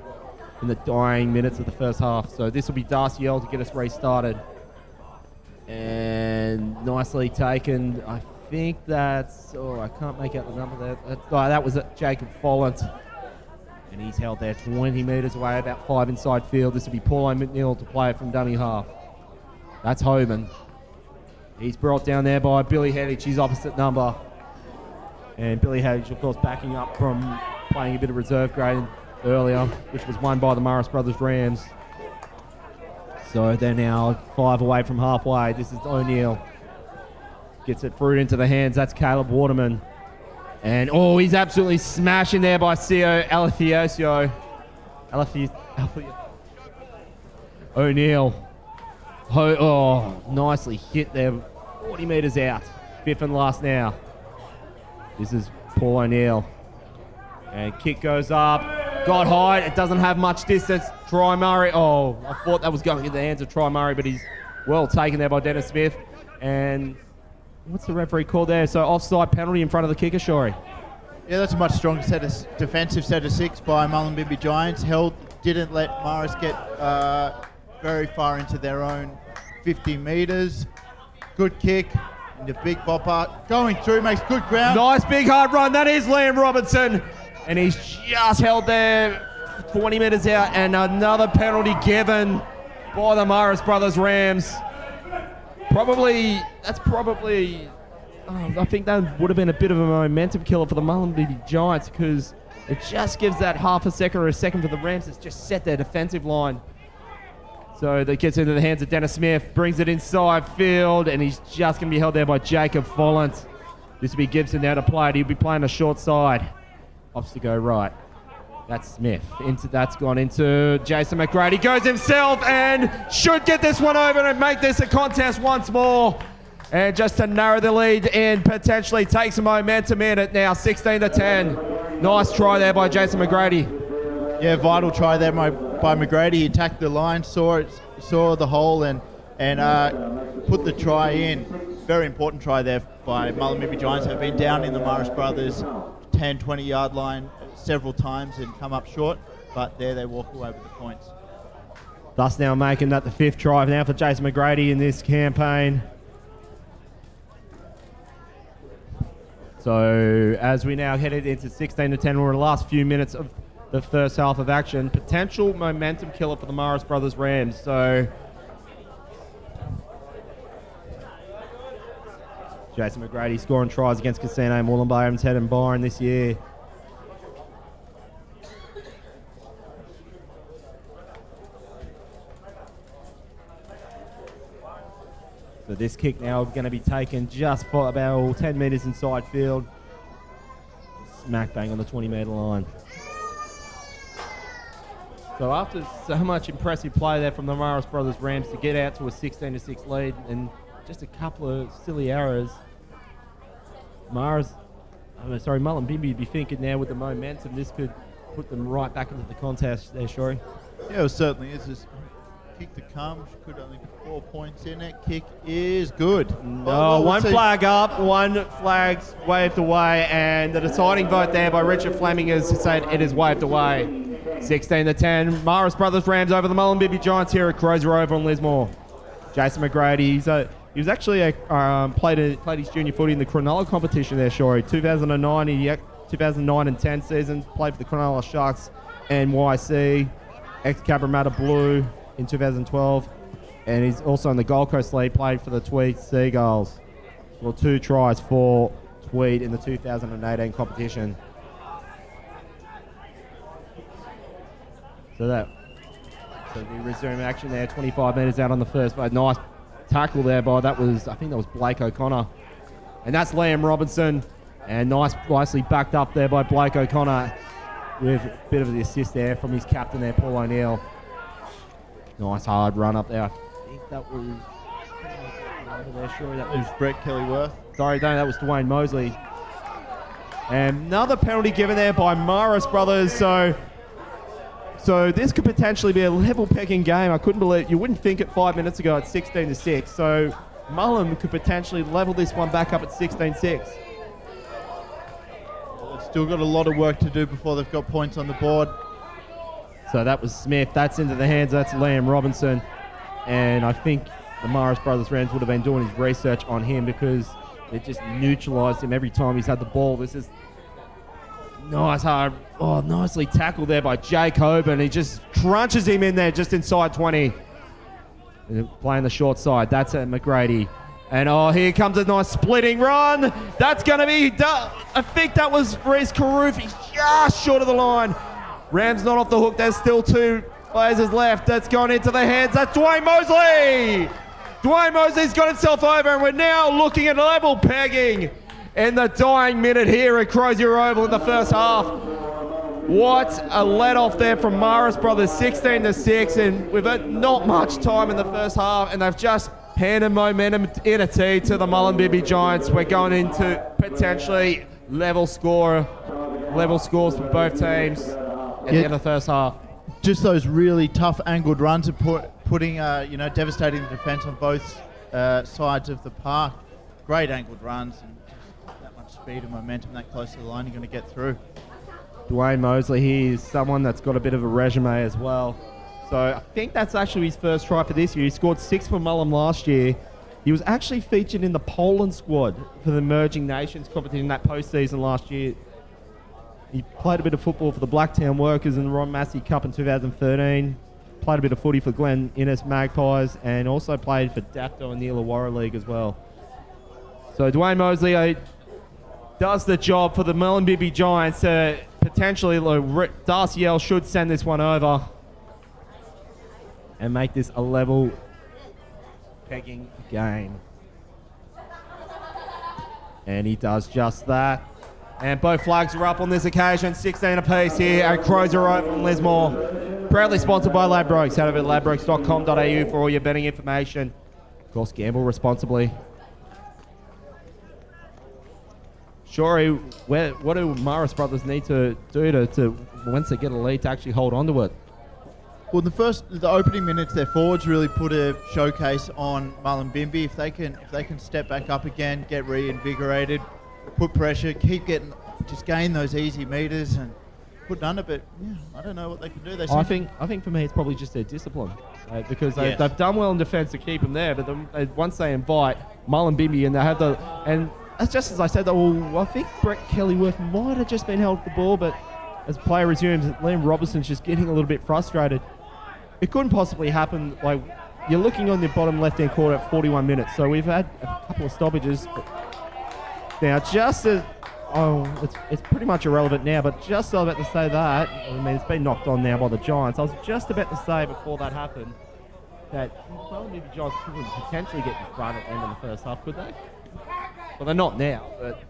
in the dying minutes of the first half. So this will be Darcy Earl to get us restarted. And nicely taken. I think that's... I can't make out the number there. That was Jacob Follant. And he's held there 20 metres away, about 5 inside field. This will be Paulo McNeil to play it from dummy half. That's Hoban. He's brought down there by Billy Headage, his opposite number. And Billy Headage, of course, backing up from playing a bit of reserve grade earlier, which was won by the Marist brothers Rams. So they're now 5 away from halfway. This is O'Neill. Gets it through into the hands. That's Caleb Waterman. And, he's absolutely smashing there by Sio Alafiosio. O'Neill. Nicely hit there. 40 metres out. 5th and last now. This is Paul O'Neill. And kick goes up. Got high. It doesn't have much distance. Try Murray. I thought that was going in the hands of Try Murray, but he's well taken there by Dennis Smith. And... what's the referee called there? So offside penalty in front of the kicker, Shorey. Yeah, that's a much stronger defensive set of 6 by Mullumbimby Giants. Didn't let Marist get very far into their own 50 metres. Good kick. And the big bopper going through, makes good ground. Nice big hard run. That is Liam Robertson. And he's just held there 20 metres out. And another penalty given by the Marist brothers Rams. I think that would have been a bit of a momentum killer for the Mullumbimby Giants, because it just gives that half a second or a second for the Rams. It's just set their defensive line. So that gets into the hands of Dennis Smith, brings it inside field, and he's just going to be held there by Jacob Follant. This will be Gibson now to play it. He'll be playing a short side. Opts to go right. That's Smith. That's gone into Jason McGrady. Goes himself and should get this one over and make this a contest once more. And just to narrow the lead and potentially take some momentum in it now, 16-10. Nice try there by Jason McGrady. Yeah, vital try there by McGrady. He attacked the line, saw the hole, and put the try in. Very important try there by Mullumbimby Giants. Have been down in the Marist brothers 10, 20-yard line several times and come up short, but there they walk away with the points. Thus now making that the 5th try now for Jason McGrady in this campaign. So as we now headed into 16-10, we're in the last few minutes of the first half of action. Potential momentum killer for the Marist brothers Rams. So Jason McGrady scoring tries against Casino, Mullumbimby, Ted and Byron this year. So this kick now going to be taken just for about 10 metres inside field. Smack bang on the 20-metre line. So after so much impressive play there from the Marist brothers Rams to get out to a 16-6 lead and just a couple of silly errors, Mullumbimby would be thinking now with the momentum this could put them right back into the contest there, Shorey. Yeah, it certainly is. This kick to come could only be 4 points in it. Kick is good. No, one flag up, one flag's waved away, and the deciding vote there by Richard Fleming has said it is waved away. 16-10, Marist brothers Rams over the Mullumbimby Giants here at Crozier over on Lismore. Jason McGrady, he was actually played his junior footy in the Cronulla competition there, Shorey. 2009 and 10 seasons, played for the Cronulla Sharks NYC, ex-Cabramatta Blue in 2012, and he's also in the Gold Coast League, played for the Tweed Seagulls. Well, 2 tries for Tweed in the 2018 competition. So we resume action there, 25 metres out on the first. But nice tackle there by, I think that was Blake O'Connor. And that's Liam Robinson. And nicely backed up there by Blake O'Connor with a bit of the assist there from his captain there, Paul O'Neill. Nice hard run up there. I think that was... that was Brett Kelly-Worth. Sorry, no, that was Dwayne Mosley. And another penalty given there by Marist brothers. So this could potentially be a level pecking game. I couldn't believe, you wouldn't think it 5 minutes ago at 16-6. So Mullum could potentially level this one back up at 16-6. Still got a lot of work to do before they've got points on the board. So that was Smith. That's into the hands. That's Liam Robinson. And I think the Marist brothers Rams would have been doing his research on him because they just neutralised him every time he's had the ball. This is nicely tackled there by Jake Hoban. He just crunches him in there just inside 20. Playing the short side. That's McGrady. And here comes a nice splitting run. That's going to be, I think that was Reece Carruth. He's just short of the line. Rams not off the hook. There's still 2 phases left. That's gone into the hands. That's Dwayne Mosley. Dwayne Mosley's got himself over, and we're now looking at level pegging in the dying minute here at Crozier Oval in the first half. What a let-off there from Marist brothers, 16-6, and we've had not much time in the first half, and they've just handed momentum in a tee to the Mullumbimby Giants. We're going into potentially level scores for both teams at the end of the first half. Just those really tough angled runs are putting devastating the defence on both sides of the park. Great angled runs and just that much speed and momentum that close to the line you're going to get through. Dwayne Mosley, he is someone that's got a bit of a resume as well. So I think that's actually his first try for this year. He scored 6 for Mullum last year. He was actually featured in the Poland squad for the Emerging Nations competition in that postseason last year. He played a bit of football for the Blacktown Workers in the Ron Massey Cup in 2013. Played a bit of footy for Glen Innes Magpies and also played for Dapto in the Illawarra League as well. So Dwayne Mosley does the job for the Mullumbimby Giants. Potentially, Darcy L should send this one over and make this a level pegging game. And he does just that. And both flags are up on this occasion, 16 apiece here at Crozier Oval in Lismore. Proudly sponsored by Ladbrokes. Head over to ladbrokes.com.au for all your betting information. Of course, gamble responsibly. Shorey, what do Marist brothers need to do to once they get a lead to actually hold on to it? Well, the opening minutes, their forwards really put a showcase on Mullumbimby. If they can step back up again, get reinvigorated, put pressure, just gain those easy meters and put under. But yeah, I don't know what they can do. I think for me it's probably just their discipline, because they've done well in defence to keep them there. But once they invite Mullumbimby and they have and that's just as I said. I think Brett Kelly-Worth might have just been held the ball, but as play resumes, Liam Robinson's just getting a little bit frustrated. It couldn't possibly happen. Like, you're looking on the bottom left-hand corner at 41 minutes, so we've had a couple of stoppages. Now, it's pretty much irrelevant now, but just about to say that, I mean, it's been knocked on now by the Giants. I was just about to say before that happened that Mullumbimby Giants could potentially get in front at the end of the first half, could they? Well, they're not now, but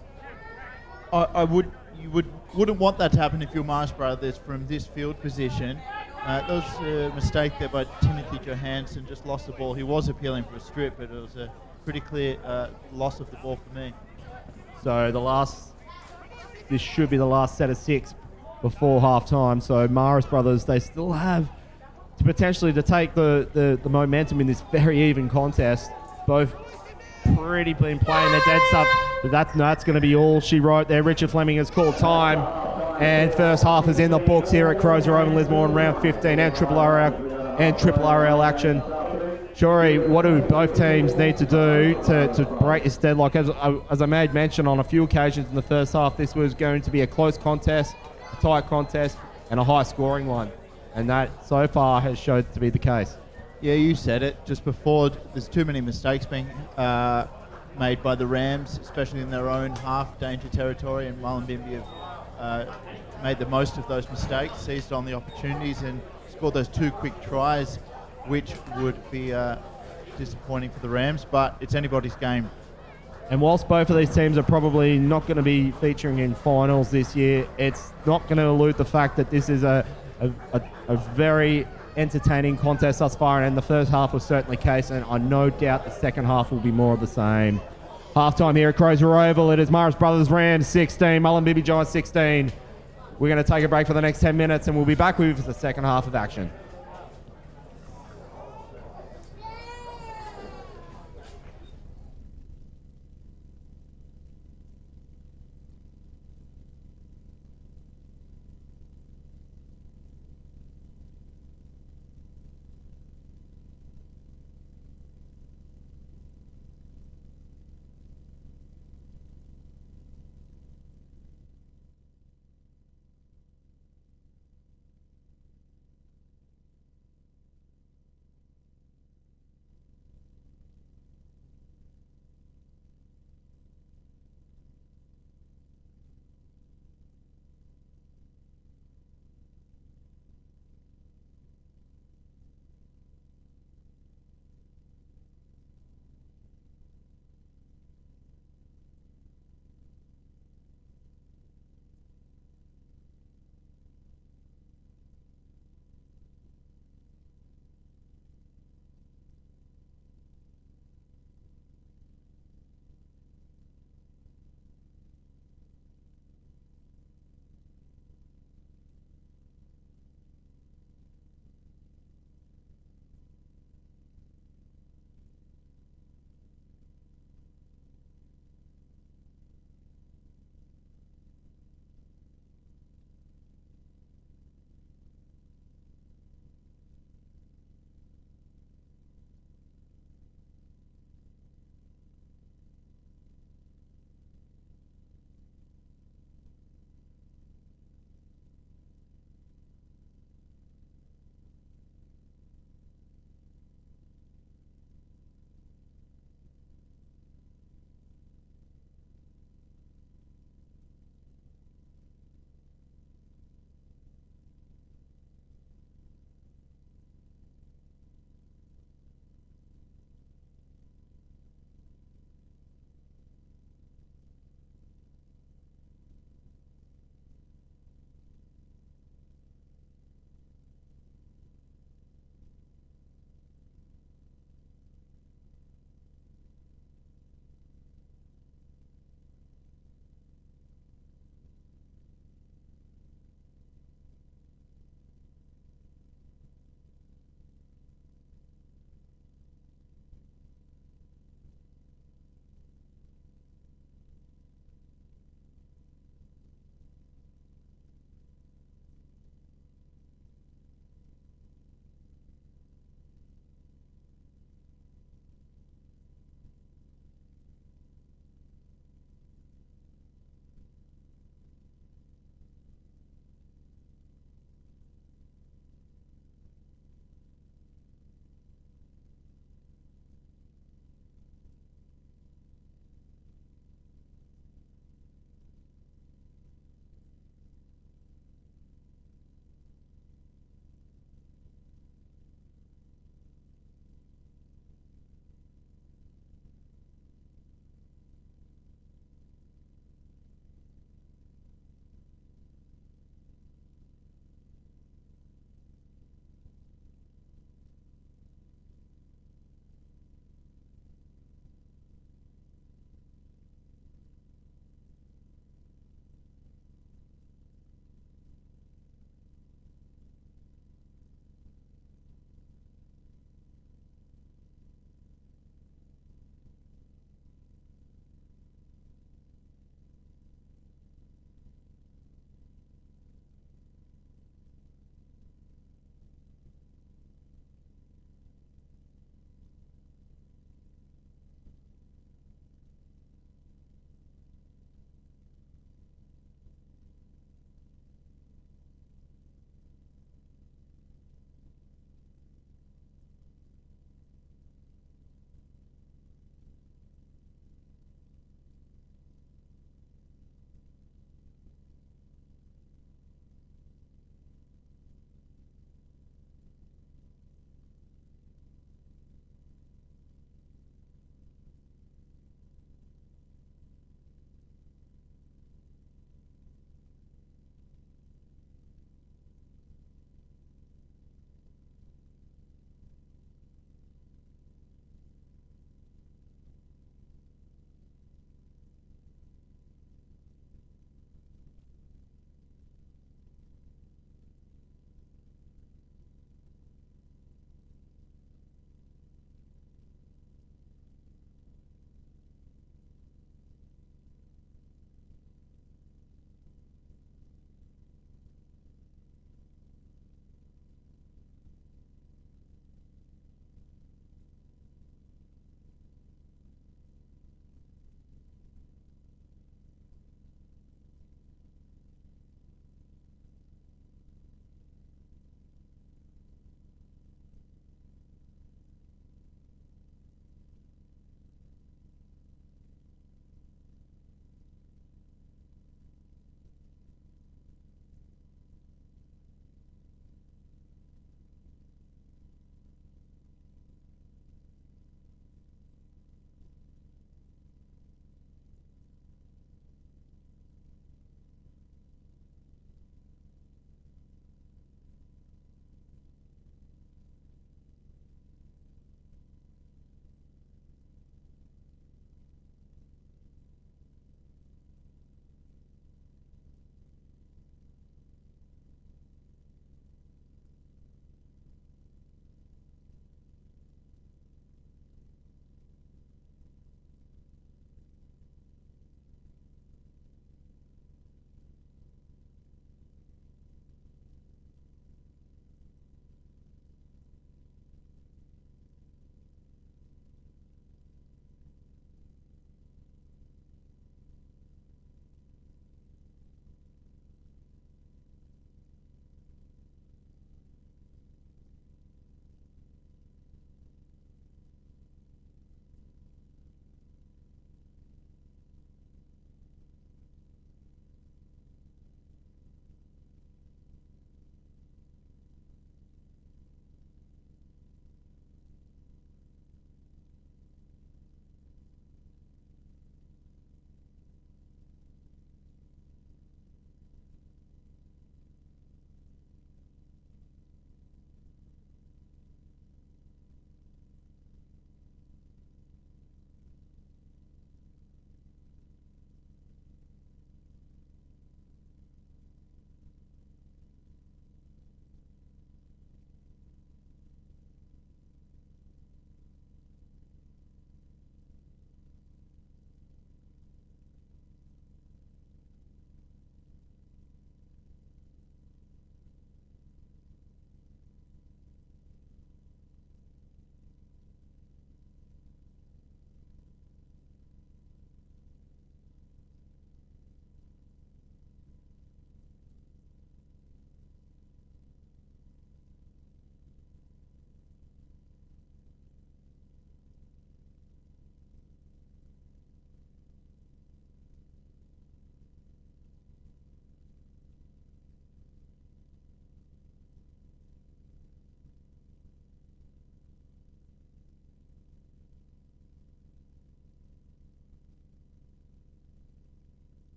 wouldn't want that to happen if you're Marist Brothers from this field position. That was a mistake there by Timothy Johansson, just lost the ball. He was appealing for a strip, but it was a pretty clear loss of the ball for me. so this should be the last set of 6 before half time. So Marist Brothers, they still have to potentially to take the momentum in this very even contest. Both pretty been playing their dead stuff, but that's going to be all she wrote there. Richard Fleming has called time, and first half is in the books here at Crozier over Lismore in round 15 and Triple RRL action. Shuri, what do both teams need to do to break this deadlock? As I made mention on a few occasions in the first half, this was going to be a close contest, a tight contest, and a high-scoring one. And that, so far, has showed to be the case. Yeah, you said it just before. There's too many mistakes being made by the Rams, especially in their own half danger territory, and Mullumbimby have made the most of those mistakes, seized on the opportunities, and scored those 2 quick tries, which would be disappointing for the Rams, but it's anybody's game. And whilst both of these teams are probably not going to be featuring in finals this year, it's not going to elude the fact that this is a very entertaining contest thus far, and the first half was certainly the case, and I no doubt the second half will be more of the same. Halftime here at Crozier Oval, it is Marist Brothers Rams 16, Mullumbimby Giants 16. We're going to take a break for the next 10 minutes, and we'll be back with the second half of action.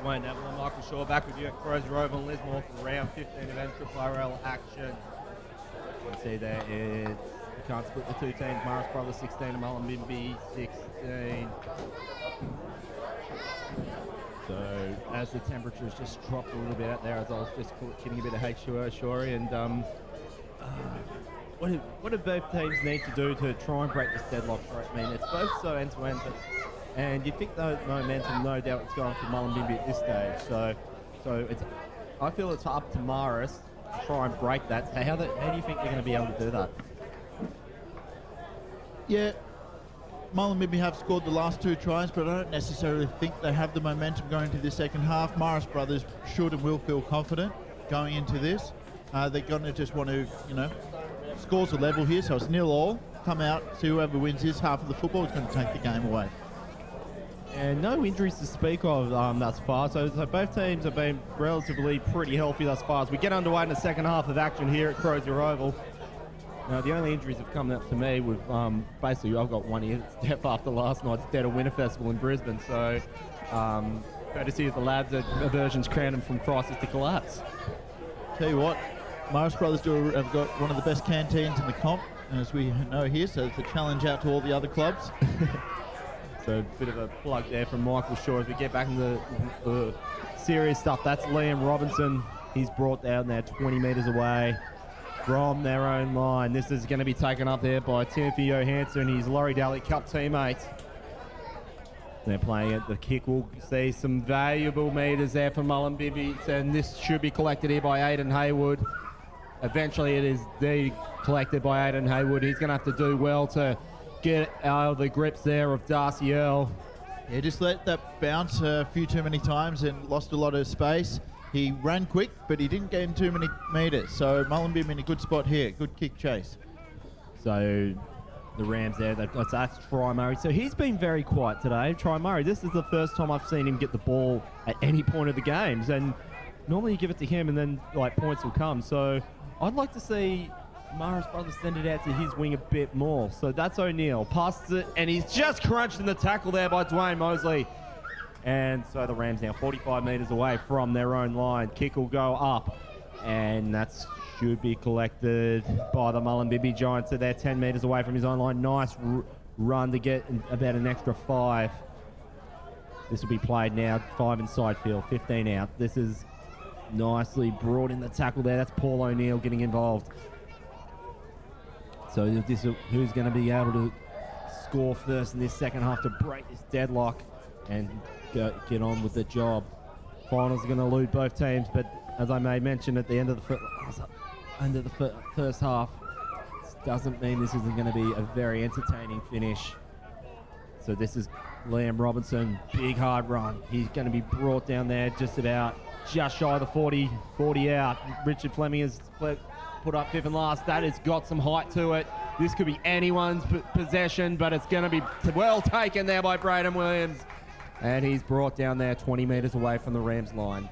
Dwayne Neville and Michael Shaw back with you at Crozier Oval in Lismore for round 15 of NRRRL action. You can see there it's, we can't split the two teams, Marist Brothers 16 and Mullumbimby 16. So as the temperatures just dropped a little bit out there, as I was just getting a bit of H2O, Shori, and what do both teams need to do to try and break this deadlock? I mean, it's both so end-to-end, and you think the momentum, no doubt, it's going for Mullumbimby at this stage. So it's, I feel it's up to Marist to try and break that. So how do you think they're going to be able to do that? Yeah, Mullumbimby have scored the last 2 tries, but I don't necessarily think they have the momentum going into the second half. Marist Brothers should and will feel confident going into this. They're going to just want to, scores are level here, so it's 0-0. Come out, see whoever wins this half of the football is going to take the game away. And no injuries to speak of thus far, so both teams have been relatively pretty healthy thus far as we get underway in the second half of action here at Crozier Oval. Now, the only injuries have come up to me with, basically, I've got one here step after last night's Dead of Winter Festival in Brisbane, so courtesy of the lads at Aversions Crandon from Crisis to Collapse. Tell you what, Marist Brothers have got one of the best canteens in the comp, as we know here, so it's a challenge out to all the other clubs. So a bit of a plug there from Michael Shaw as we get back into the serious stuff. That's Liam Robinson. He's brought down there 20 metres away from their own line. This is going to be taken up there by Timothy Johansson, his Laurie Daly Cup teammate. They're playing at the kick. We'll see some valuable metres there for Mullumbimby, and this should be collected here by Aidan Haywood. Eventually it is collected by Aidan Haywood. He's going to have to do well to get out of the grips there of Darcy Earl. Yeah, just let that bounce a few too many times and lost a lot of space. He ran quick, but he didn't gain too many metres. So Mullumbimby in a good spot here. Good kick chase. So the Rams there, that's Try Murray. So he's been very quiet today. Try Murray, this is the first time I've seen him get the ball at any point of the games. And normally you give it to him and then points will come. So I'd like to see Marist Brothers send it out to his wing a bit more. So that's O'Neill. Passes it, and he's just crunched in the tackle there by Dwayne Mosley. And so the Rams now 45 metres away from their own line. Kick will go up, and that should be collected by the Mullumbimby Giants. So they're 10 metres away from his own line. Nice run to get about an extra 5. This will be played now, 5 inside field, 15 out. This is nicely brought in the tackle there. That's Paul O'Neill getting involved. So who's going to be able to score first in this second half to break this deadlock and get on with the job. Finals are going to elude both teams, but as I may mention at the end of the first half, this doesn't mean this isn't going to be a very entertaining finish. So this is Liam Robinson, big hard run. He's going to be brought down there just shy of the 40 out. Richard Fleming has put up 5th and last. That has got some height to it. This could be anyone's possession, but it's going to be well taken there by Braden Williams. And he's brought down there 20 metres away from the Rams line.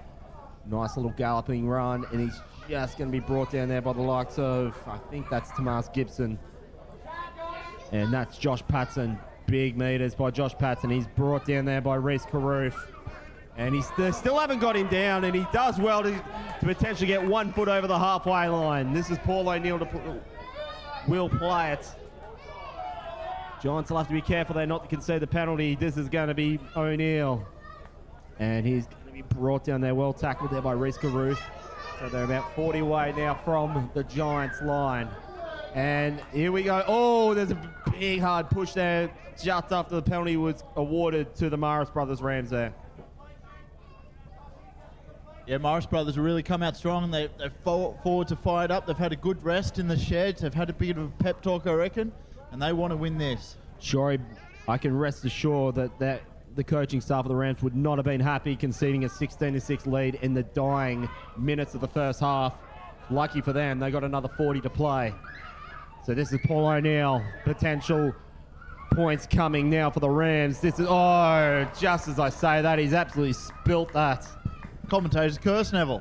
Nice little galloping run, and he's just going to be brought down there by the likes of, I think that's Tomas Gibson. And that's Josh Patton. Big metres by Josh Patton. He's brought down there by Reece Carruth. And they still haven't got him down, and he does well to potentially get 1 foot over the halfway line. This is Paul O'Neill will play it. Giants will have to be careful there not to concede the penalty. This is going to be O'Neill. And he's going to be brought down there, well tackled there by Reece Carruth. So they're about 40 away now from the Giants line. And here we go. Oh, there's a big hard push there just after the penalty was awarded to the Marist Brothers Rams there. Yeah, Marist Brothers have really come out strong. They've forwards are fired up. They've had a good rest in the sheds. They've had a bit of a pep talk, I reckon, and they want to win this. Sure, I can rest assured that the coaching staff of the Rams would not have been happy conceding a 16-6 lead in the dying minutes of the first half. Lucky for them, they got another 40 to play. So this is Paul O'Neill. Potential points coming now for the Rams. This is, just as I say that, he's absolutely spilt that. Commentators curse Neville.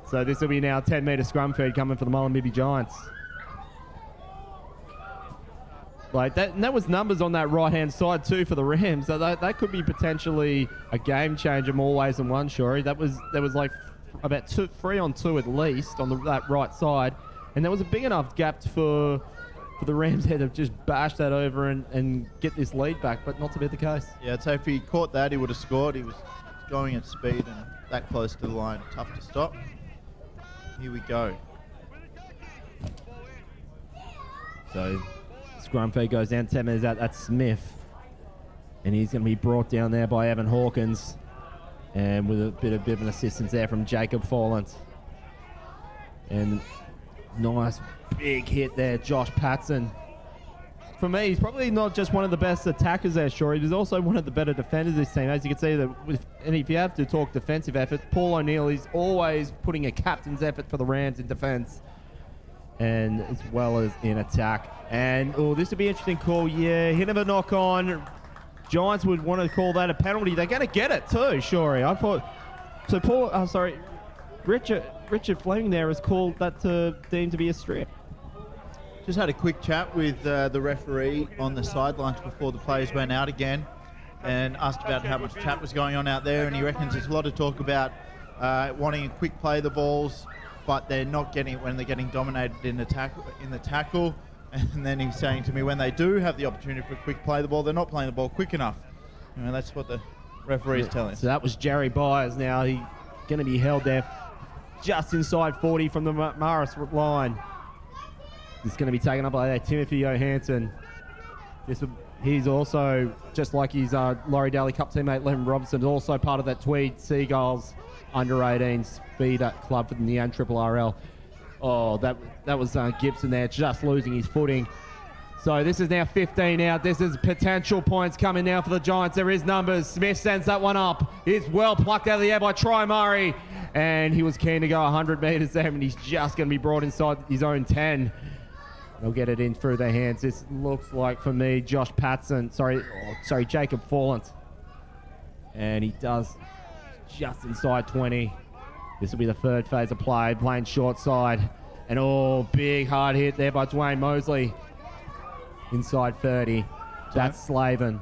So this will be now a 10-metre scrum feed coming for the Mullumbimby Giants. Like that, and that was numbers on that right-hand side too for the Rams. So that could be potentially a game changer more ways than one, Shorey. There was like about 3-on-2 at least on that right side, and there was a big enough gap for the Rams here to just bash that over and get this lead back, but not to be the case. Yeah, I'd say if he caught that, he would have scored. He was going at speed and that close to the line. Tough to stop. Here we go. So scrum fee goes down 10 minutes out. That's Smith. And he's going to be brought down there by Evan Hawkins. And with a bit of an assistance there from Jacob Folland. And nice big hit there, Josh Patton. For me, he's probably not just one of the best attackers there, Shorey. He's also one of the better defenders of this team. As you can see, and if you have to talk defensive effort, Paul O'Neill is always putting a captain's effort for the Rams in defence. And as well as in attack. And, this would be an interesting call. Yeah, hit of a knock on. Giants would want to call that a penalty. They're going to get it too, Shorey. I thought... So, Richard Fleming there has called that deemed to be a strip. Just had a quick chat with the referee on the sidelines before the players went out again and asked about how much chat was going on out there, and he reckons there's a lot of talk about wanting a quick play of the balls, but they're not getting it when they're getting dominated in the tackle. And then he's saying to me, when they do have the opportunity for a quick play of the ball, they're not playing the ball quick enough. That's what the referee is telling us. So that was Jerry Byers. Now he's going to be held there just inside 40 from the Marist line. He's going to be taken up by Timothy Johansson. He's also, just like his Laurie Daly Cup teammate Levin Robinson, also part of that Tweed Seagulls under-18s feeder club from the NRRRL. Oh, that was Gibson there, just losing his footing. So this is now 15 out. This is potential points coming now for the Giants. There is numbers. Smith sends that one up. It's well plucked out of the air by Troy Murray. And he was keen to go 100 metres there, and he's just going to be brought inside his own 10. They'll get it in through their hands. This looks like, for me, Jacob Folland. And he does just inside 20. This will be the third phase of play, playing short side. And big hard hit there by Dwayne Mosley. Inside 30. That's Slavin.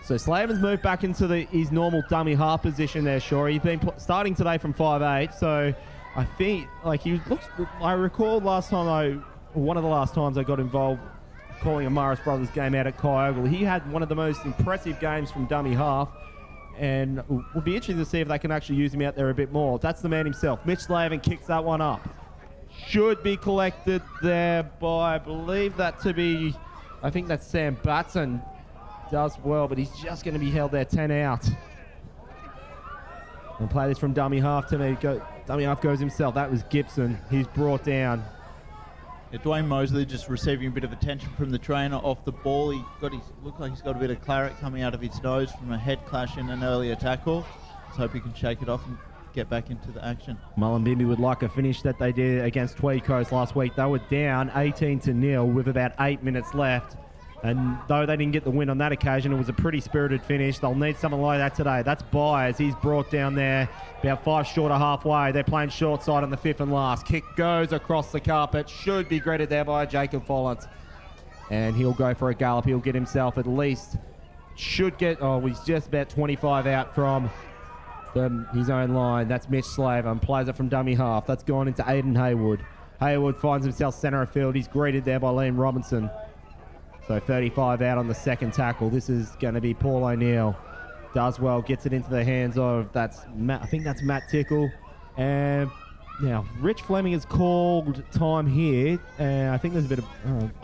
So Slavin's moved back into his normal dummy half position there, Shorey. He's been starting today from 5'8", so I think, I recall one of the last times I got involved calling a Marist Brothers game out at Kyogle. He had one of the most impressive games from dummy half, and it would be interesting to see if they can actually use him out there a bit more. That's the man himself. Mitch Slavin kicks that one up. Should be collected there by, I believe that to be, I think that's Sam Batson. Does well, but he's just going to be held there 10 out. And play this from dummy half to me. Dummy half goes himself. That was Gibson. He's brought down. Yeah, Dwayne Mosley just receiving a bit of attention from the trainer off the ball. Looked like he's got a bit of claret coming out of his nose from a head clash in an earlier tackle. Let's hope he can shake it off and get back into the action. Mullumbimby would like a finish that they did against Tweed Coast last week. They were down 18-0 with about 8 minutes left. And though they didn't get the win on that occasion, it was a pretty spirited finish. They'll need something like that today. That's Byers. He's brought down there about 5 short of halfway. They're playing short side on the 5th and last. Kick goes across the carpet. Should be greeted there by Jacob Folland. And he'll go for a gallop. He'll get himself at least, he's just about 25 out from his own line. That's Mitch Slavin. Plays it from dummy half. That's gone into Aiden Haywood. Haywood finds himself centre of field. He's greeted there by Liam Robinson. So 35 out on the second tackle. This is going to be Paul O'Neill. Does well, gets it into the hands of, I think that's Matt Tickle. And now, Rich Fleming has called time here. And I think there's a bit of...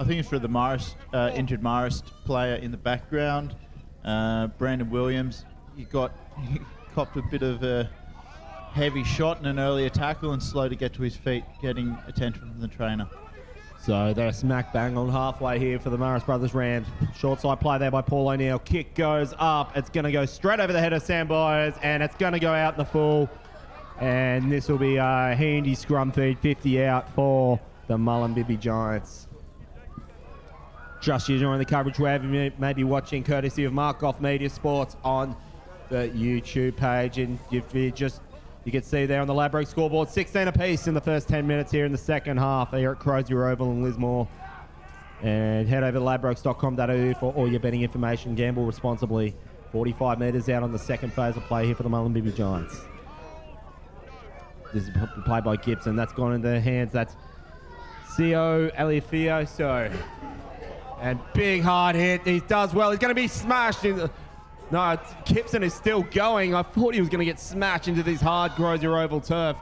I think it's for the Marist, injured Marist player in the background. Brandon Williams. He copped a bit of a heavy shot in an earlier tackle and slow to get to his feet, getting attention from the trainer. So they're smack bang on halfway here for the Marist Brothers Rams. Short side play there by Paul O'Neill. Kick goes up. It's going to go straight over the head of Sam Byers, and it's going to go out in the full. And this will be a handy scrum feed, 50 out for the Mullumbimby Giants. Just you join the coverage wherever you may be watching, courtesy of Mark Goff Media Sports on the YouTube page. And you can see there on the Ladbrokes scoreboard, 16 apiece in the first 10 minutes here in the second half here at Crozier Oval in Lismore. And head over to ladbrokes.com.au for all your betting information. Gamble responsibly. 45 metres out on the second phase of play here for the Mullumbimby Giants. This is played by Gibson. That's gone into their hands. That's Co Alifioso. And big hard hit. He does well. He's going to be smashed in the... No, Gibson is still going. I thought he was going to get smashed into this hard Crozier Oval turf.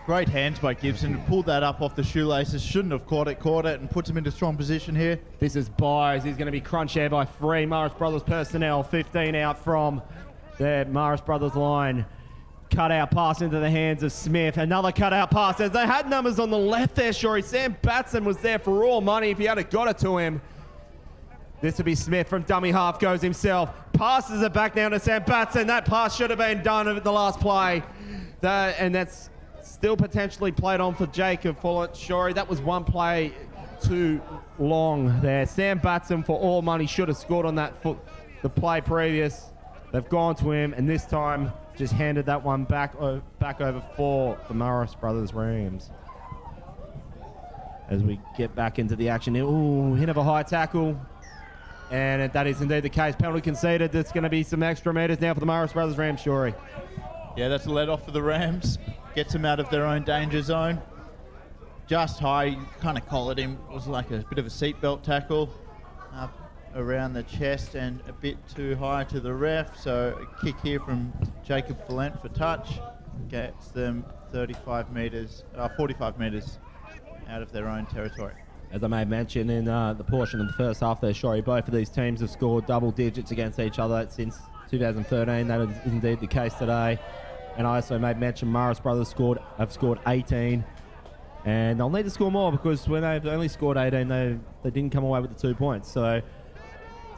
Great hands by Gibson. Pulled that up off the shoelaces. Shouldn't have caught it, and puts him into strong position here. This is Byers. He's going to be crunched here by 3 Marist Brothers personnel. 15 out from the Marist Brothers line. Cutout pass into the hands of Smith. Another cutout pass. As they had numbers on the left there, Shorey. Sam Batson was there for all money if he had got it to him. This will be Smith from dummy half, goes himself. Passes it back down to Sam Batson. That pass should have been done at the last play. And that's still potentially played on for Jacob Follett. Shorey, that was one play too long there. Sam Batson, for all money, should have scored on that the play previous. They've gone to him, and this time just handed that one back over for the Marist Brothers Rams. As we get back into the action. Ooh, hit of a high tackle. And that is indeed the case. Penalty conceded. There's going to be some extra metres now for the Marist Brothers Rams, Shorey. Yeah, that's a let off for the Rams. Gets them out of their own danger zone. Just high, you kind of collared him. It was like a bit of a seatbelt tackle up around the chest and a bit too high to the ref. So a kick here from Jacob Follett for touch. Gets them 45 metres, 45 metres out of their own territory. As I may mention in the portion of the first half there, Shorey, both of these teams have scored double digits against each other since 2013. That is indeed the case today. And I also made mention Marist Brothers have scored 18. And they'll need to score more because when they've only scored 18, they didn't come away with the 2 points. So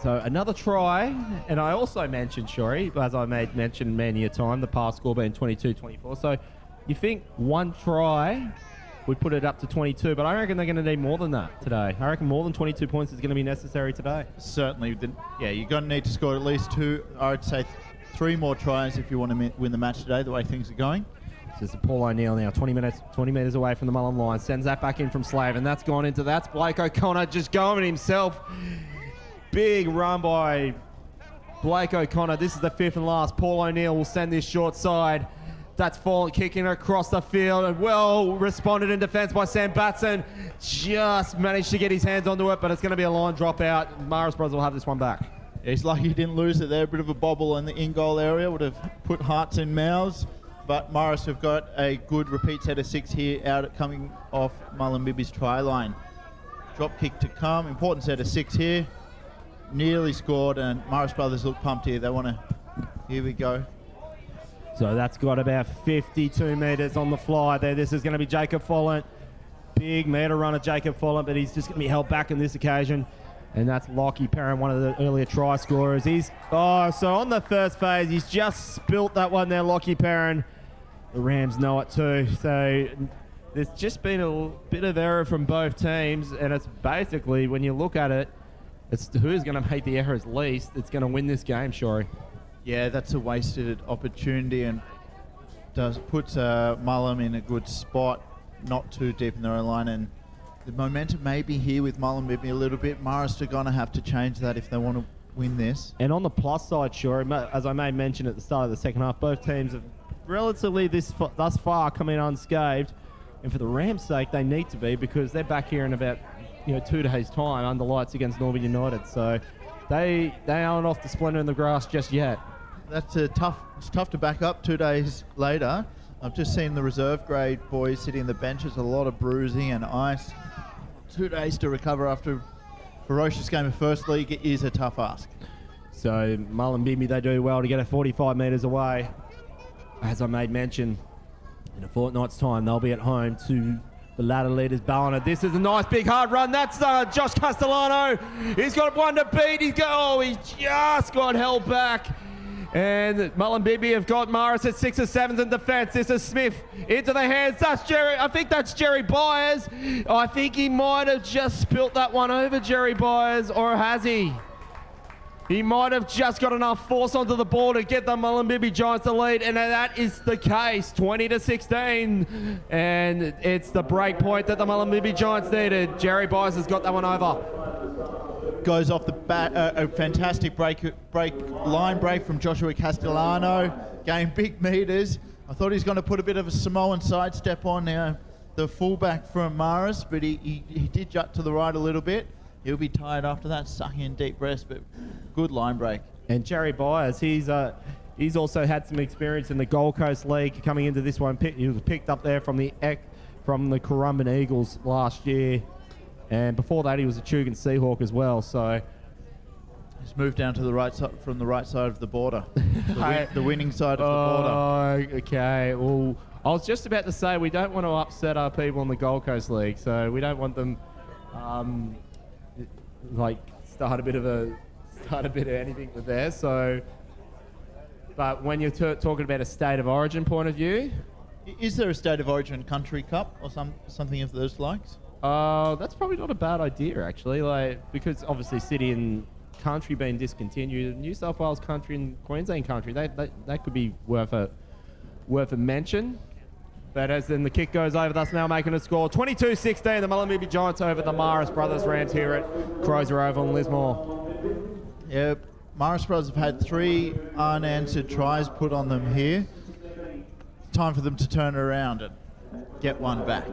another try. And I also mentioned, Shorey, as I made mention many a time, the past score being 22-24. So you think one try would put it up to 22, but I reckon they're going to need more than that today. I reckon more than 22 points is going to be necessary today. Certainly. Yeah, you're going to need to score at least 2. I would say 3 more tries if you want to win the match today, the way things are going. This is Paul O'Neill now, 20 metres away from the Mullen line. Sends that back in from Slave, and that's gone into... That's Blake O'Connor just going himself. Big run by Blake O'Connor. This is the 5th and last. Paul O'Neill will send this short side. That's fallen, kicking across the field, and well responded in defence by Sam Batson. Just managed to get his hands onto it, but it's going to be a line drop out. Marist Brothers will have this one back. Yeah, he's lucky he didn't lose it there. A bit of a bobble in the in-goal area. Would have put hearts in mouths. But Marist have got a good repeat set of 6 here coming off Mullumbimby's try line. Drop kick to come. Important set of 6 here. Nearly scored, and Marist Brothers look pumped here. They want to... Here we go. So that's got about 52 metres on the fly there. This is going to be Jacob Follett. Big metre runner, Jacob Follett, but he's just going to be held back on this occasion. And that's Lockie Perrin, one of the earlier try scorers. So on the first phase, he's just spilt that one there, Lockie Perrin. The Rams know it too. So there's just been a bit of error from both teams, and it's basically, when you look at it, it's who's going to make the errors least that's going to win this game, Shorey. Yeah, that's a wasted opportunity and puts Mullum in a good spot, not too deep in their own line. And the momentum may be here with Mullumbimby a little bit. Marist are going to have to change that if they want to win this. And on the plus side, Shorey, as I made mention at the start of the second half, both teams have relatively thus far come in unscathed. And for the Rams' sake, they need to be, because they're back here in about 2 days' time under lights against Northern United. So they aren't off the splinter in the grass just yet. That's it's tough to back up 2 days later. I've just seen the reserve grade boys sitting in the benches, a lot of bruising and ice. 2 days to recover after a ferocious game of First League is a tough ask. So Mullumbimby, they do well to get it 45 metres away. As I made mention, in a fortnight's time, they'll be at home to the ladder leaders, Ballina. This is a nice big hard run. That's Josh Castellano. He's got one to beat. He just got held back. And Mullumbimby have got Marist at 6 or 7s in defence. This is Smith into the hands. That's Jerry. I think that's Jerry Byers. I think he might have just spilt that one over Jerry Byers, or has he? He might have just got enough force onto the ball to get the Mullumbimby Giants the lead, and that is the case, 20-16. And it's the break point that the Mullumbimby Giants needed. Jerry Byers has got that one over. goes off the bat. A fantastic line break from Joshua Castellano. Gained big meters. I thought he was going to put a bit of a Samoan sidestep on the fullback from Marist, but he did jut to the right a little bit. He'll be tired after that, sucking in deep breaths, but good line break. And Jerry Byers, he's also had some experience in the Gold Coast League coming into this one. He was picked up there from the Currumbin Eagles last year, and before that he was a Tugun Seahawk as well. So he's moved down to the right side, from the right side of the border, the winning side of the border. Okay. Well, I was just about to say we don't want to upset our people in the Gold Coast League, so we don't want them start a bit of anything with there. So, but when you're talking about a state of origin point of view, is there a state of origin country cup or something of those likes? That's probably not a bad idea actually. Because obviously city and country being discontinued, New South Wales country and Queensland country, that could be worth a mention. But as then the kick goes over, thus now making a score 22-16. The Mullumbimby Giants over the Marist Brothers Rams here at Crozier Oval in Lismore. Yeah, Marist Brothers have had 3 unanswered tries put on them here. It's time for them to turn around and get one back.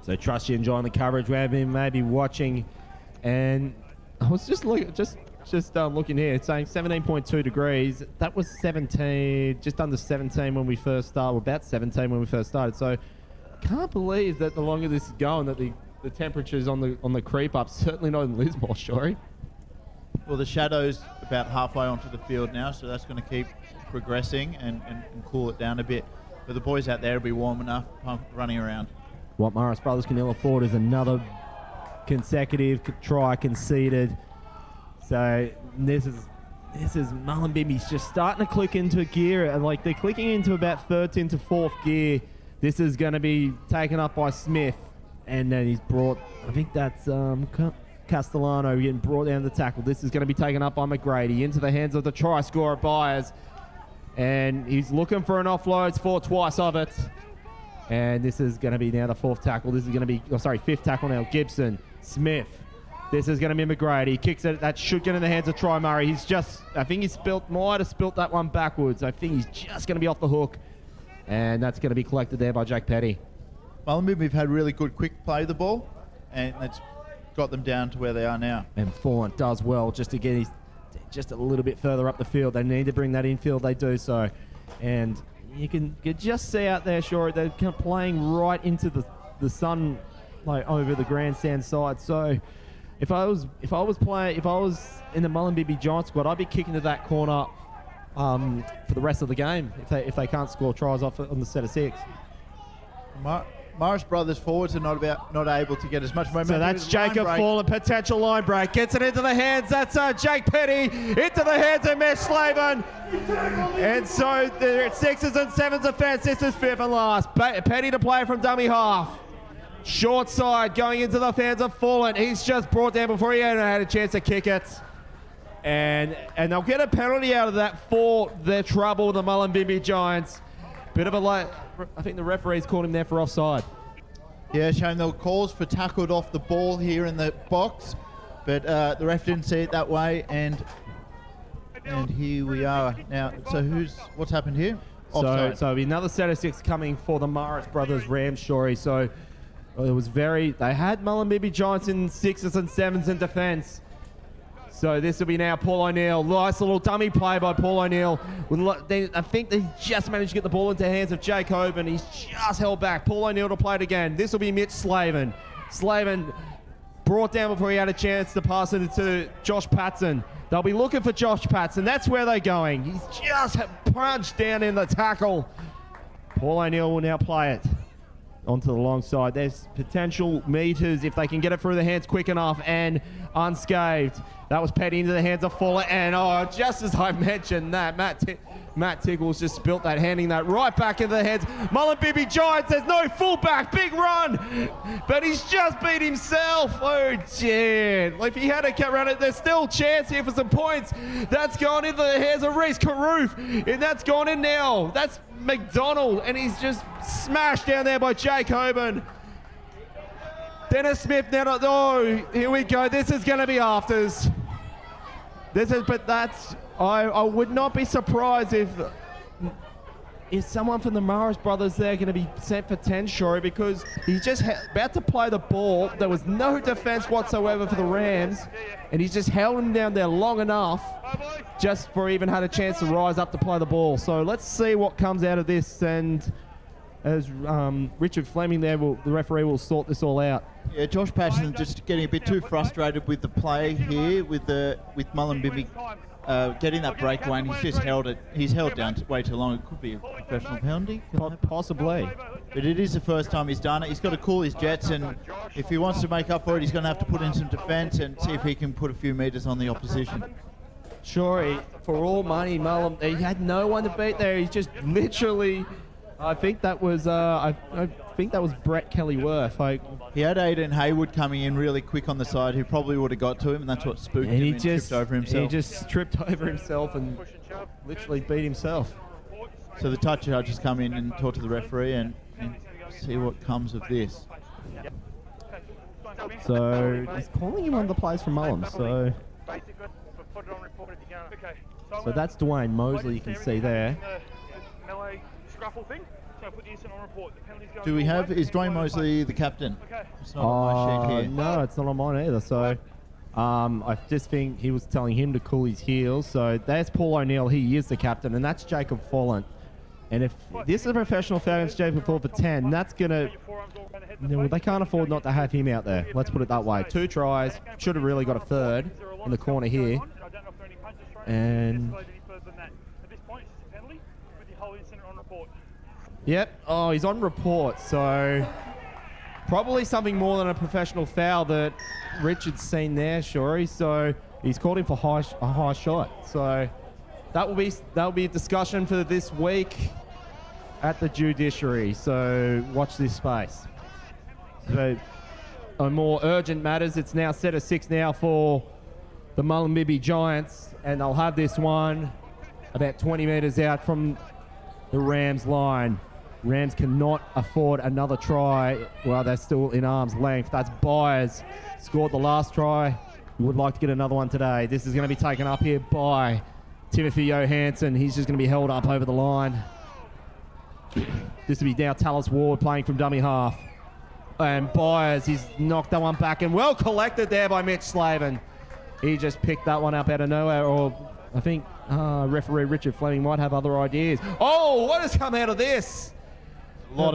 So trust you're enjoying the coverage. We have been maybe watching, and I was just looking here. It's saying 17.2 degrees. That was 17, just under 17 when we first started. About 17 when we first started. So can't believe that the longer this is going, that the temperature's on the creep up. Certainly not in Lismore, Shorey. Well, the shadow's about halfway onto the field now, so that's going to keep progressing and cool it down a bit. But the boys out there will be warm enough running around. What Marist Brothers can ill afford is another consecutive try conceded. So this is Mullumbimby's just starting to click into gear, and they're clicking into about 13 to 4th gear. This is going to be taken up by Smith, and then he's brought, I think that's Castellano getting brought down the tackle. This is going to be taken up by McGrady into the hands of the try scorer Byers, and he's looking for an offload. It's for twice of it, and this is going to be now the 4th tackle. This is going to be 5th tackle now. Gibson, Smith. This is going to be McGrady. He kicks it. That should get in the hands of Try Murray. I think he might have spilt that one backwards. I think he's just going to be off the hook. And that's going to be collected there by Jake Petty. Mullumbimby have had really good quick play of the ball, and it's got them down to where they are now. And Fawn does well just to get just a little bit further up the field. They need to bring that infield. They do so. And you can just see out there, sure, they're kind of playing right into the sun, over the grandstand side. So If I was in the Mullumbimby Giants squad, I'd be kicking to that corner for the rest of the game if they can't score tries off on the set of 6. Marist Brothers forwards are not able to get as much momentum. So that's Jacob Fallen, potential line break. Gets it into the hands. That's Jake Petty into the hands of Mesh Slavin. And so they're at 6s and 7s defence. This is 5th and last. Petty to play from dummy half. Short side going into the hands of Fallen. He's just brought down before he had a chance to kick it. And they'll get a penalty out of that for their trouble, the Mullumbimby Giants. Bit of I think the referee's called him there for offside. Yeah, showing there were calls for tackled off the ball here in the box, but the ref didn't see it that way, and here we are now. So what's happened here? Offside. So another set of 6 coming for the Marist Brothers Rams, Shorey. So they had Mullumbimby Giants in 6s and 7s in defence. So this will be now Paul O'Neill. Nice little dummy play by Paul O'Neill. I think they just managed to get the ball into the hands of Jake Hoban. He's just held back. Paul O'Neill to play it again. This will be Mitch Slavin. Slavin brought down before he had a chance to pass it to Josh Patton. They'll be looking for Josh Patton. That's where they're going. He's just punched down in the tackle. Paul O'Neill will now play it onto the long side. There's potential meters if they can get it through the hands quick enough and unscathed. That was Petty into the hands of Fuller, and just as I mentioned that, Matt Tickles just spilt that, handing that right back into the hands. Mullumbimby Giants, there's no fullback, big run, but he's just beat himself. Oh, dear. If he had a cut around it, there's still a chance here for some points. That's gone into the hands of Reese Carruth, and that's gone in now. That's McDonald, and he's just smashed down there by Jake Hoban. Dennis Smith now. Oh, here we go. This is going to be afters. But that's. I would not be surprised if someone from the Marist brothers there going to be sent for 10, Shory, because he's just about to play the ball. There was no defense whatsoever for the Rams, and he's just held him down there long enough just for even had a chance to rise up to play the ball. So let's see what comes out of this, and as Richard Fleming there, the referee will sort this all out. Yeah, Josh Patton just getting a bit too frustrated with the play here with Mullumbimby getting that breakaway, and he's just held it. He's held down way too long. It could be a professional penalty. Possibly. But it is the first time he's done it. He's got to cool his jets, and if he wants to make up for it, he's going to have to put in some defence and see if he can put a few metres on the opposition. Sure, for all money, Mullum, he had no one to beat there. He's just literally. I think that was Brett Kelly-Worth. He had Aiden Hayward coming in really quick on the side, who probably would have got to him, and that's what spooked him and tripped over himself. He just tripped over himself and literally beat himself. So the touch judges come in and talk to the referee and see what comes of this. So he's calling him one of the plays from Mullum. So that's Dwayne Mosley, you can see there. Do we have, is Dwayne Mosley the captain? It's not on my sheet here. No, it's not on mine either. So I just think he was telling him to cool his heels. So there's Paul O'Neill. He is the captain, and that's Jacob Folland. And if this is a professional foul against Jacob Folland for 10, that's going to... They can't afford not to have him out there. Let's put it that way. 2 tries. Should have really got a third in the corner here. And... Yep. Oh, he's on report. So probably something more than a professional foul that Richard's seen there, Shory. So he's called him for a high shot. So that will be a discussion for this week at the judiciary. So watch this space. So on more urgent matters, it's now set at 6 now for the Mullumbimby Giants, and they'll have this one about 20 metres out from the Rams line. Rams cannot afford another try while they're still in arm's length. That's Byers. Scored the last try. Would like to get another one today. This is going to be taken up here by Timothy Johansson. He's just going to be held up over the line. This will be now Tallis Ward playing from dummy half. And Byers, he's knocked that one back, and well collected there by Mitch Slavin. He just picked that one up out of nowhere, or I think referee Richard Fleming might have other ideas. Oh, what has come out of this?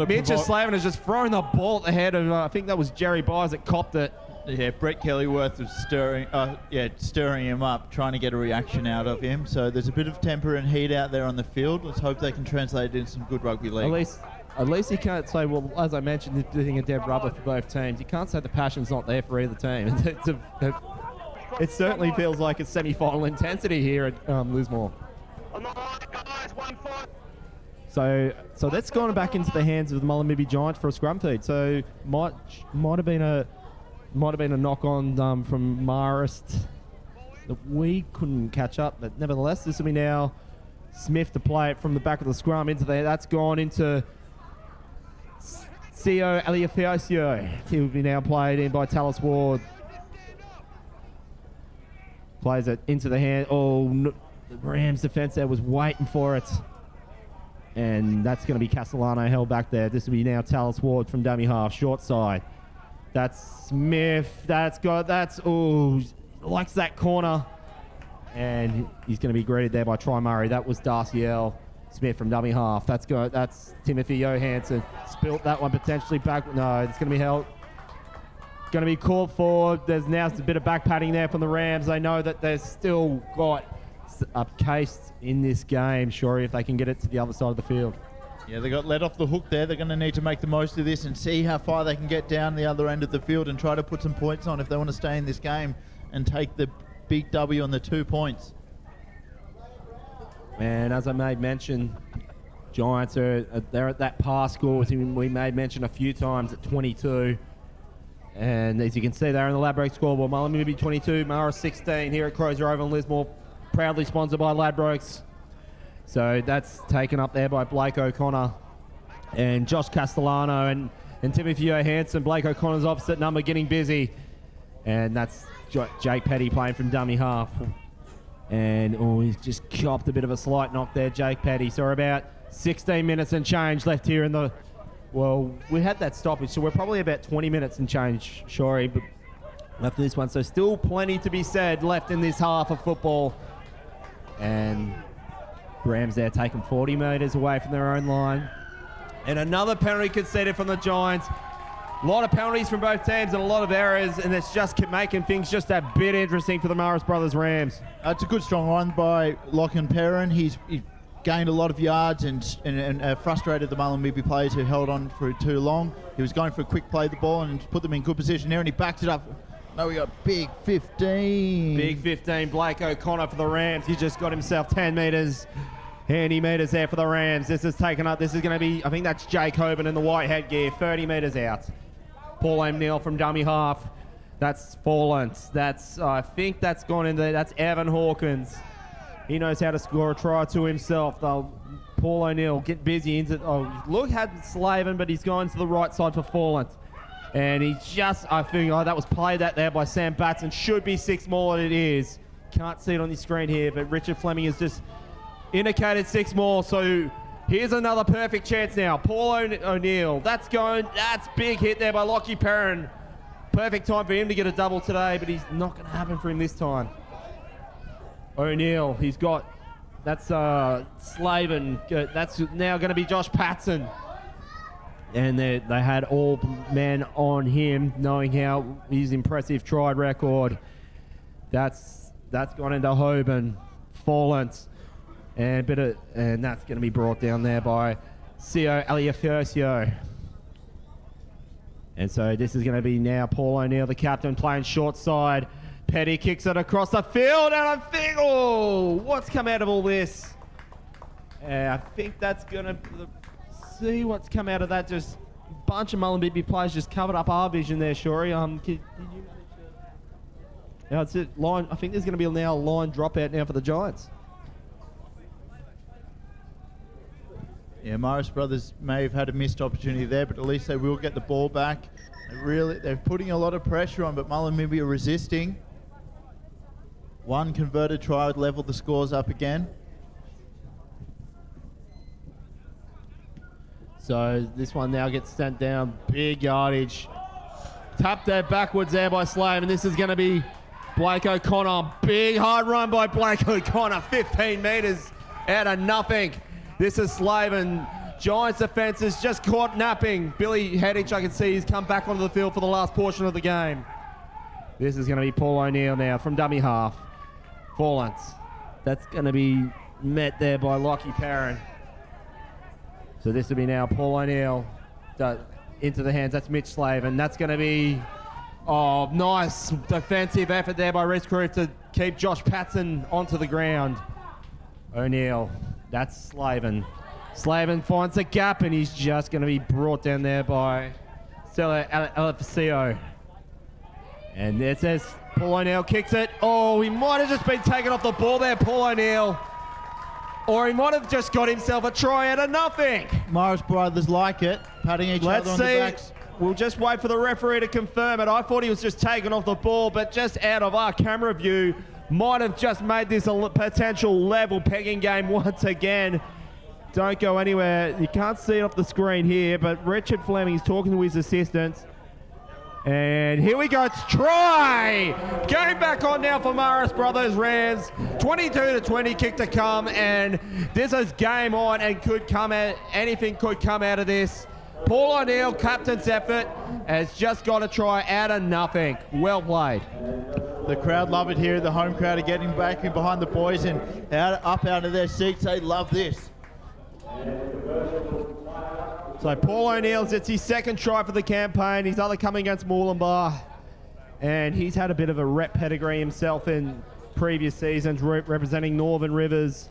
Mitch Slavin has just thrown the ball at the head of, I think that was Jerry Byers that copped it. Yeah, Brett Kelly-Worth was stirring him up, trying to get a reaction out of him. So there's a bit of temper and heat out there on the field. Let's hope they can translate it into some good rugby league. At least you can't say, well, as I mentioned, it's doing a dead rubber for both teams. You can't say the passion's not there for either team. It certainly feels like it's semi-final intensity here at Lismore. So that's gone back into the hands of the Mullumbimby Giants for a scrum feed. So might have been a knock on from Marist that we couldn't catch up, but nevertheless, this will be now Smith to play it from the back of the scrum into there. That's gone into Co Aliafiosio. He will be now played in by Tallis Ward. Plays it into the hand. Oh, no, the Rams defense there was waiting for it. And that's going to be Castellano held back there. This will be now Tallis Ward from dummy half, short side. That's Smith. Likes that corner. And he's going to be greeted there by Try Murray. That was Darcy L. Smith from dummy half. That's Timothy Johansson. Spilt that one potentially back. No, it's going to be held. Going to be called for. There's now a bit of back padding there from the Rams. They know that they've still got a case in this game, Shory, if they can get it to the other side of the field. Yeah, they got let off the hook there. They're going to need to make the most of this and see how far they can get down the other end of the field and try to put some points on if they want to stay in this game and take the big W on the 2 points. And as I made mention, Giants they're at that pass score, which we made mention a few times at 22. And as you can see there in the Ladbrokes scoreboard, Mullumbimby 22, Marist 16 here at Crozier over in Lismore, proudly sponsored by Ladbrokes. So that's taken up there by Blake O'Connor and Josh Castellano. And and Timothy Johansson. Blake O'Connor's opposite number getting busy. And that's Jake Petty playing from dummy half. And, he's just copped a bit of a slight knock there, Jake Petty. So we're about 16 minutes and change left here in the... Well, we had that stoppage, so we're probably about 20 minutes and change, sorry, but after this one. So still plenty to be said left in this half of football. And Rams there taking 40 metres away from their own line. And another penalty conceded from the Giants. A lot of penalties from both teams and a lot of errors, and it's just making things just a bit interesting for the Marist Brothers Rams. It's a good strong run by Lachlan Perrin. He gained a lot of yards and frustrated the Mullumbimby players who held on for too long. He was going for a quick play of the ball and put them in good position there, and he backs it up. No, we got big 15. Big 15, Blake O'Connor for the Rams. He just got himself 10 metres. Handy metres there for the Rams. This is taken up. This is going to be, I think that's Jake Hoban in the white headgear, 30 metres out. Paul O'Neill from dummy half. That's fallen. I think that's gone in there. That's Evan Hawkins. He knows how to score a try to himself. Paul O'Neill get busy into... look, had Slavin, but he's gone to the right side for Fallen. And he just... I think that was played that there by Sam Batson. Should be 6 more than it is. Can't see it on the screen here, but Richard Fleming has just indicated 6 more. So here's another perfect chance now. Paul O'Neill. That's big hit there by Lockie Perrin. Perfect time for him to get a double today, but he's not going to happen for him this time. O'Neill, he's got... That's Slavin. That's now going to be Josh Patton. And they had all men on him, knowing how his impressive try record. That's gone into Hoban, Fallent, and that's going to be brought down there by Cio Aliafercio. And so this is going to be now Paul O'Neill, the captain, playing short side. Petty kicks it across the field, and I think, what's come out of all this? I think that's going to... See what's come out of that. Just a bunch of Mullumbimby players just covered up our vision there, Shorey. Did you manage to... Now it's it. Line. I think there's going to be now a line dropout now for the Giants. Yeah, Marist Brothers may have had a missed opportunity there, but at least they will get the ball back. They're putting a lot of pressure on, but Mullumbimby are resisting. One converted try would level the scores up again. So this one now gets sent down. Big yardage. Tapped there backwards there by Slave, and this is going to be Blake O'Connor. Big hard run by Blake O'Connor. 15 metres out of nothing. This is Slave, and Giants defence is just caught napping. Billy Headich, I can see, he's come back onto the field for the last portion of the game. This is going to be Paul O'Neill now from dummy half. Fallance. That's going to be met there by Lockie Perrin. So this will be now Paul O'Neill into the hands. That's Mitch Slave, and that's going to be nice defensive effort there by Rhys Crew to keep Josh Patton onto the ground. O'Neill, that's Slavin. Slavin finds a gap, and he's just going to be brought down there by Stella Alifacio. And it says Paul O'Neill kicks it. He might have just been taken off the ball there, Paul O'Neill. Or he might have just got himself a try out of nothing. Marist Brothers like it, patting each other on the backs. We'll just wait for the referee to confirm it. I thought he was just taken off the ball, but just out of our camera view, might have just made this a potential level pegging game once again. Don't go anywhere. You can't see it off the screen here, but Richard Fleming is talking to his assistants. And here we go, it's try! Going back on now for Marist Brothers Rams. 22-20 kick to come, and this is game on, and anything could come out of this. Paul O'Neill, captain's effort, has just got a try out of nothing. Well played. The crowd love it here. The home crowd are getting back in behind the boys and up out of their seats. They love this. So Paul O'Neill's, it's his second try for the campaign. His other coming against Mullumbimby. And he's had a bit of a rep pedigree himself in previous seasons, representing Northern Rivers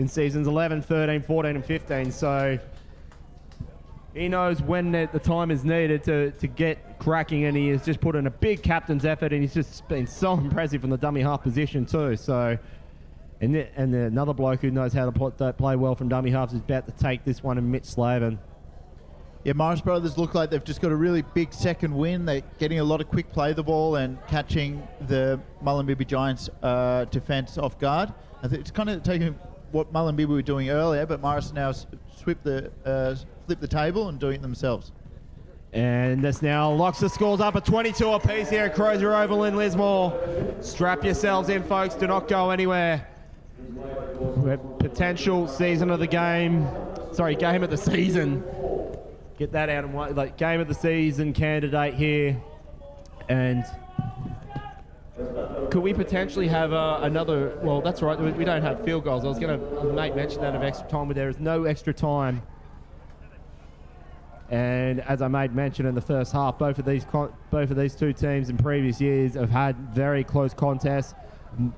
in seasons 11, 13, 14 and 15. So he knows when the time is needed to get cracking, and he has just put in a big captain's effort, and he's just been so impressive from the dummy half position too. So, and another bloke who knows how to play well from dummy halves is about to take this one, and Mitch Slavin. Yeah, Marist brothers look like they've just got a really big second win. They're getting a lot of quick play the ball and catching the Mullumbimby Giants defence off guard. I think it's kind of taking what Mullumbimby were doing earlier, but Marist now flip the table and doing it themselves. And this now locks the scores up at 22 apiece here at Crozier Oval in Lismore. Strap yourselves in, folks. Do not go anywhere. Potential season of the game. Sorry, game of the season. Get that out of one. Like game of the season candidate here. And could we potentially have another? Well, that's right. We don't have field goals. I was going to make mention that of extra time, but there is no extra time. And as I made mention in the first half, both of these two teams in previous years have had very close contests.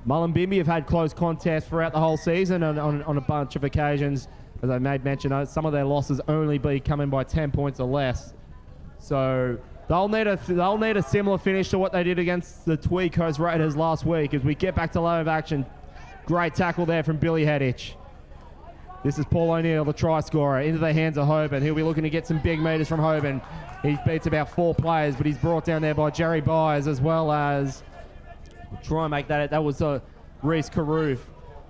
Mullumbimby have had close contests throughout the whole season on a bunch of occasions. As I made mention, some of their losses only be coming by 10 points or less. So they'll need a similar finish to what they did against the Tweed Coast Raiders last week. As we get back to live action, great tackle there from Billy Headich. This is Paul O'Neill, the try scorer, into the hands of Hoban. He'll be looking to get some big meters from Hoban. He beats about 4 players, but he's brought down there by Jerry Byers, as well as try and make that. That was Reece Carruth.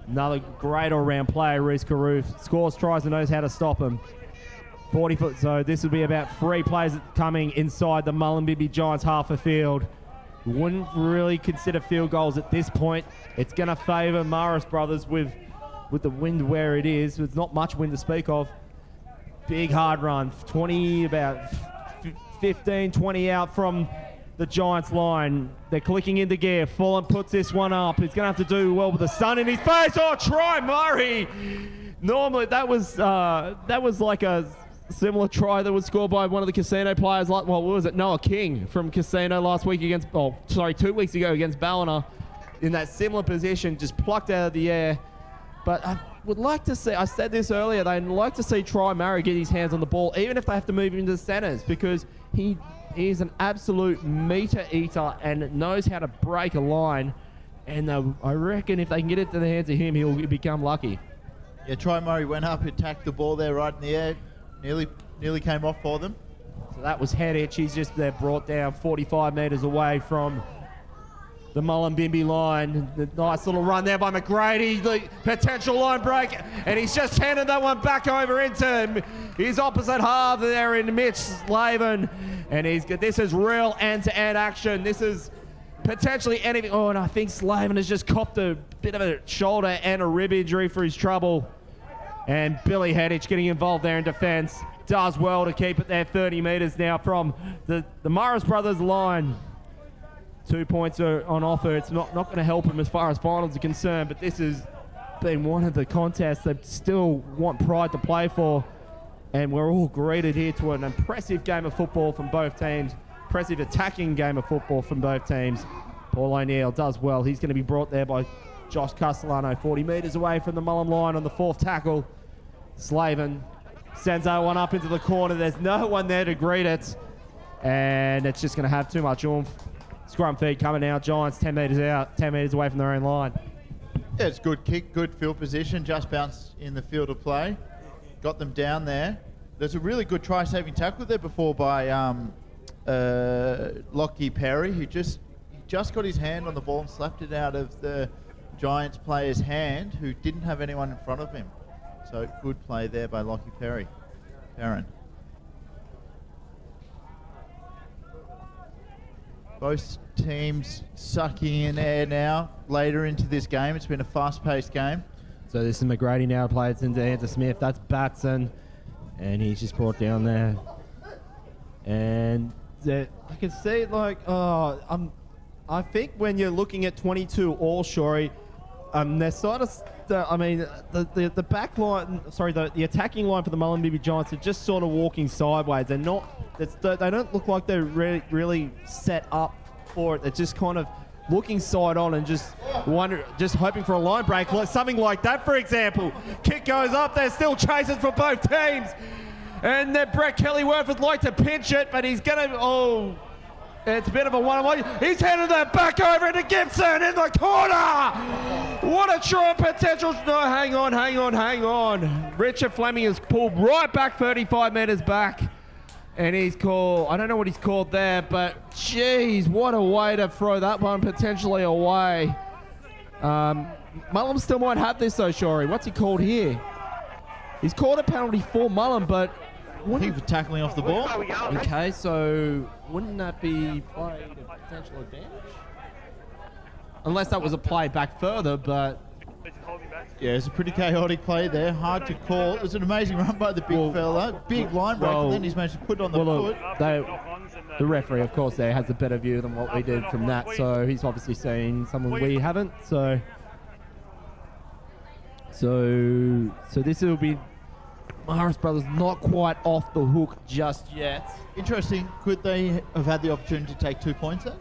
Another great all-round player, Reece Carruth. Scores tries and knows how to stop him. 40 foot. So this will be about 3 players coming inside the Mullumbimby Giants half a field. Wouldn't really consider field goals at this point. It's going to favour Marist brothers with the wind where it is. There's not much wind to speak of. Big hard run. 20, about 15, 20 out from the Giants line. They're clicking into gear. Fulham puts this one up. He's going to have to do well with the sun in his face. Oh, try Murray. Normally that was like a similar try that was scored by one of the Casino players. Like, well, what was it? Noah King from Casino last week against, 2 weeks ago against Ballina. In that similar position, just plucked out of the air. But I would like to see, I said this earlier, they'd like to see Try Murray get his hands on the ball, even if they have to move him into the centres, because he is an absolute meter eater and knows how to break a line. And I reckon if they can get it to the hands of him, he'll become lucky. Yeah, Try Murray went up, attacked the ball there right in the air, nearly came off for them. So that was Headich. He's just there brought down 45 metres away from the Mullumbimby line. The nice little run there by McGrady, the potential line break, and he's just handed that one back over into his opposite half there in Mitch Slavin. And this is real end-to-end action. This is potentially anything. Oh, and I think Slavin has just copped a bit of a shoulder and a rib injury for his trouble. And Billy Headich getting involved there in defence. Does well to keep it there 30 metres now from the Marist brothers line. 2 points are on offer. It's not going to help them as far as finals are concerned, but this has been one of the contests they still want pride to play for. And we're all greeted here to an impressive game of football from both teams. Impressive attacking game of football from both teams. Paul O'Neill does well. He's going to be brought there by Josh Castellano, 40 metres away from the Mullum line on the 4th tackle. Slavin sends that one up into the corner. There's no one there to greet it. And it's just going to have too much oomph. Scrum feed coming out. Giants 10 metres out, 10 metres away from their own line. Yeah, it's good kick, good field position. Just bounced in the field of play. Got them down there. There's a really good try-saving tackle there before by Lockie Perry, who just got his hand on the ball and slapped it out of the Giants player's hand, who didn't have anyone in front of him. So good play there by Lockie Perry. Perrin. Both teams sucking in air now later into this game. It's been a fast-paced game. So this is McGrady now, plays into Anthony Smith. That's Batson, and he's just brought down there. And I can see, I think when you're looking at 22 all, Shorey, they're sort of, the back line, the attacking line for the Mullumbimby Giants are just sort of walking sideways. They're not, they don't look like they're really set up for it. They're just kind of looking side on and just hoping for a line break, something like that, for example. Kick goes up, there's still chasers for both teams. And then Brett Kellyworth would like to pinch it, but he's going to, it's a bit of a one-on-one. He's headed that back over to Gibson in the corner. What a try potential. No, hang on. Richard Fleming is pulled right back 35 metres back. And he's called, I don't know what he's called there, but geez, what a way to throw that one potentially away. Mullum still might have this though, Shorey. What's he called here? He's called a penalty for Mullum, but I think for tackling off the ball. okay, so wouldn't that be play to potential advantage? Unless that was a play back further, but Yeah, it's a pretty chaotic play there. Hard to call. It was an amazing run by the big fella. Big line break, and then he's managed to put it on the foot. The referee, of course, there has a better view than what we did from that, so he's obviously seen something we haven't. So this will be Marist brothers not quite off the hook just yet. Interesting. Could they have had the opportunity to take 2 points there?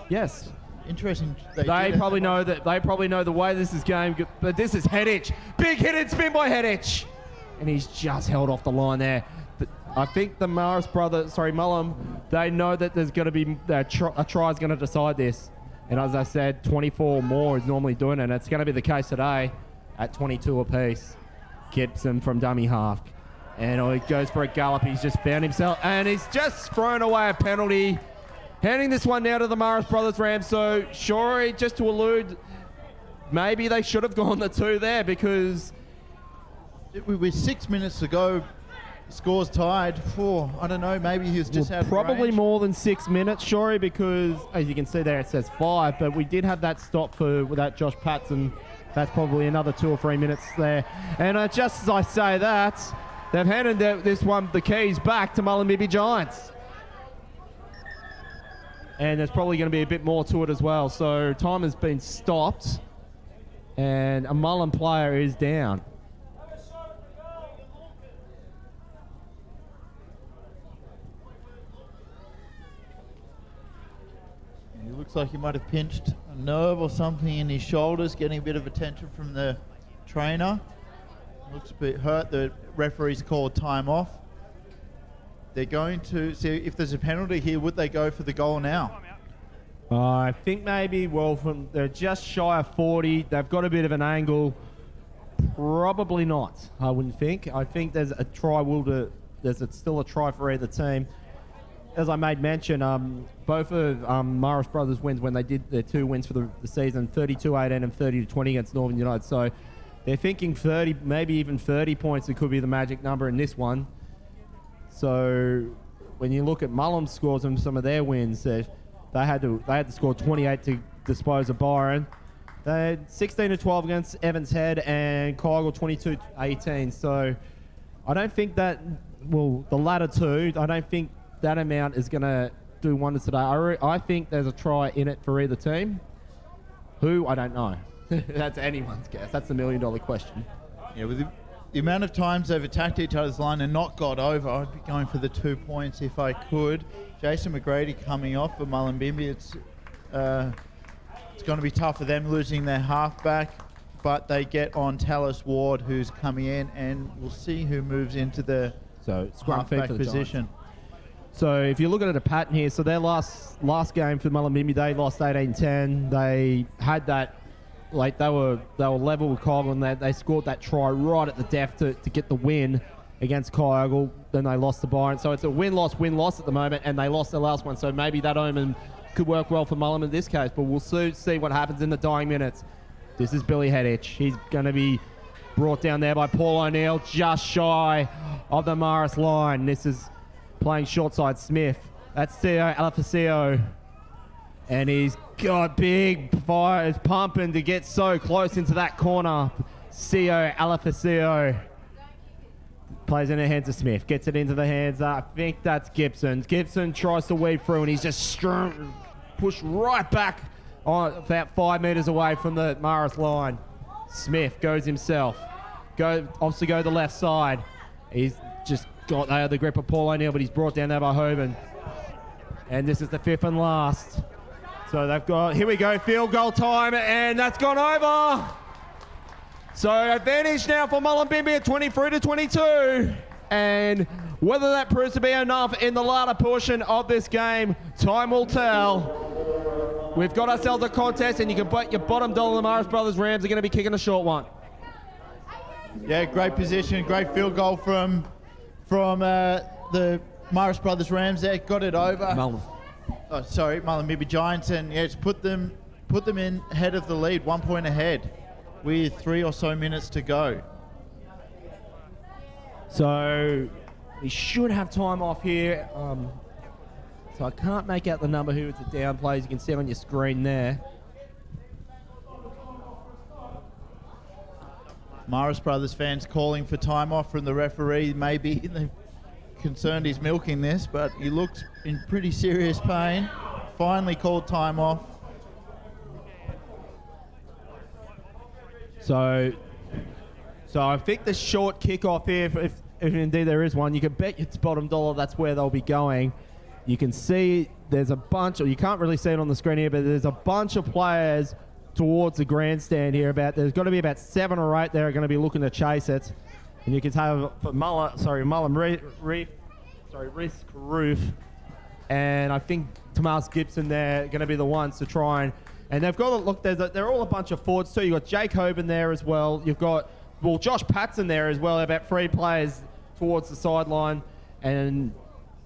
Yes. Interesting. They probably know that. They probably know the way this is going. But this is Headitch. Big hit and spin by Headitch, and he's just held off the line there. But I think the Mullum, they know that there's going to be a try is going to decide this. And as I said, 24 more is normally doing it. And it's going to be the case today at 22 apiece. Gibson from dummy half, and he goes for a gallop. He's just found himself, and he's just thrown away a penalty. Handing this one now to the Marist brothers, Rams. So, Shorey, just to allude, maybe they should have gone the 2 there because... With 6 minutes to go, scores tied. I don't know, maybe he was just out of probably range. more than 6 minutes, Shorey, because, as you can see there, it says 5, but we did have that stop without Josh Patton. That's probably another 2 or 3 minutes there. And just as I say that, they've handed the keys back to Mullumbimby Giants. And there's probably going to be a bit more to it as well. So time has been stopped, and a Mullum player is down. He looks like he might have pinched a nerve or something in his shoulders, getting a bit of attention from the trainer. Looks a bit hurt. The referee's called time off. They're going to see if there's a penalty here. Would they go for the goal now? I think maybe, they're just shy of 40. They've got a bit of an angle. Probably not, I wouldn't think. I think there's a try. Still a try for either team. As I made mention, both of Marist brothers wins when they did their 2 wins for the season, 32-18 and 30-20 against Northern United. So they're thinking 30, maybe even 30 points. It could be the magic number in this one. So when you look at Mullum's scores and some of their wins, they had to score 28 to dispose of Byron. They had 16-12 against Evans Head and Kyle 22-18. So I don't think that, the latter 2, I don't think that amount is going to do wonders today. I think there's a try in it for either team. Who? I don't know. That's anyone's guess. That's the $1 million question. Yeah, with the amount of times they've attacked each other's line and not got over, I'd be going for the 2 points if I could. Jason McGrady coming off for Mullumbimby. It's going to be tough for them losing their halfback, but they get on Tallis Ward, who's coming in, and we'll see who moves into the halfback position. So if you're looking at a pattern here, so their last game for Mullumbimby, they lost 18-10. They had that, they were level with Kyle, and they scored that try right at the death to get the win against Kyle. Then they lost to Byron. So it's a win-loss at the moment, and they lost their last one. So maybe that omen could work well for Mullum in this case, but we'll soon see what happens in the dying minutes. This is Billy Headitch. He's going to be brought down there by Paul O'Neill, just shy of the Marist line. This is playing short side Smith. That's Theo Alafasio. And he's got big fire. It's pumping to get so close into that corner. Theo Alafasio plays in the hands of Smith. Gets it into the hands. I think that's Gibson. Gibson tries to weave through, and he's just pushed right back about 5 meters away from the Marist line. Smith goes himself. Obviously go to the left side. He's just got the grip of Paul O'Neill, but he's brought down there by Hoban. And this is the 5th and last. So they've got, here we go, field goal time, and that's gone over. So advantage now for Mullumbimby at 23-22. And whether that proves to be enough in the latter portion of this game, time will tell. We've got ourselves a contest, and you can bet your bottom dollar the Marist brothers Rams are going to be kicking a short one. Yeah, great position, great field goal from the Marist Brothers Rams there got it over. Mullumbimby Giants, and yeah, it's put them in ahead of the lead, 1 point ahead, with 3 or so minutes to go. So we should have time off here. So I can't make out the number who it's the down plays. You can see on your screen there. Marist Brothers fans calling for time off from the referee. Maybe they're concerned he's milking this, but he looks in pretty serious pain. Finally called time off. So I think the short kickoff here, if indeed there is one, you can bet it's bottom dollar that's where they'll be going. You can see there's a bunch, or you can't really see it on the screen here, but there's a bunch of players towards the grandstand here. There's got to be about 7 or 8 there are going to be looking to chase it. And you can have Mullumbimby, Roof, and I think Tomas Gibson there going to be the ones to try and they've got to look. They're all a bunch of forwards too. You've got Jake Hoban there as well. You've got Josh Patton there as well. About 3 players towards the sideline, and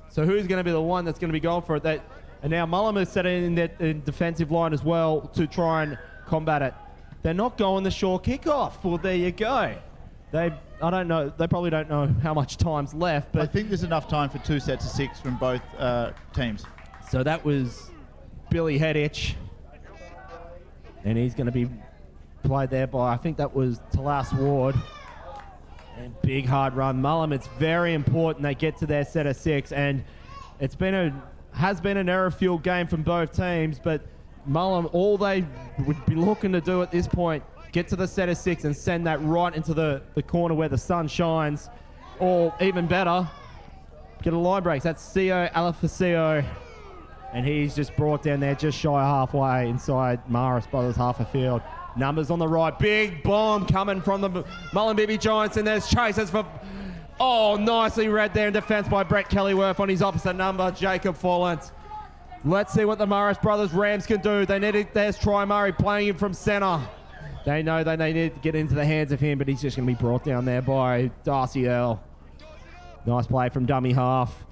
so who's going to be the one that's going to be going for it? And now Mullumbimby is set in that defensive line as well to try and combat it. They're not going the short kickoff. Well, there you go. I don't know. They probably don't know how much time's left, but I think there's enough time for 2 sets of 6 from both teams. So that was Billy Hedich, and he's going to be played there by, I think that was Talas Ward. And big hard run. Mullumbimby, it's very important they get to their set of 6, and has been an error-fueled game from both teams, but Mullumbimby, all they would be looking to do at this point, get to the set of 6 and send that right into the corner where the sun shines, or even better, get a line break. That'sCio Alafasio, and he's just brought down there just shy of halfway inside Marist Brothers half a field. Numbers on the right. Big bomb coming from the Mullumbimby Giants, and there's chases for... Oh, nicely read there in defence by Brett Kellyworth on his opposite number, Jacob Folland. Let's see what the Marist Brothers Rams can do. They need it. There's Try Murray playing him from centre. They know they need to get into the hands of him, but he's just going to be brought down there by Darcy Earl. Nice play from dummy half.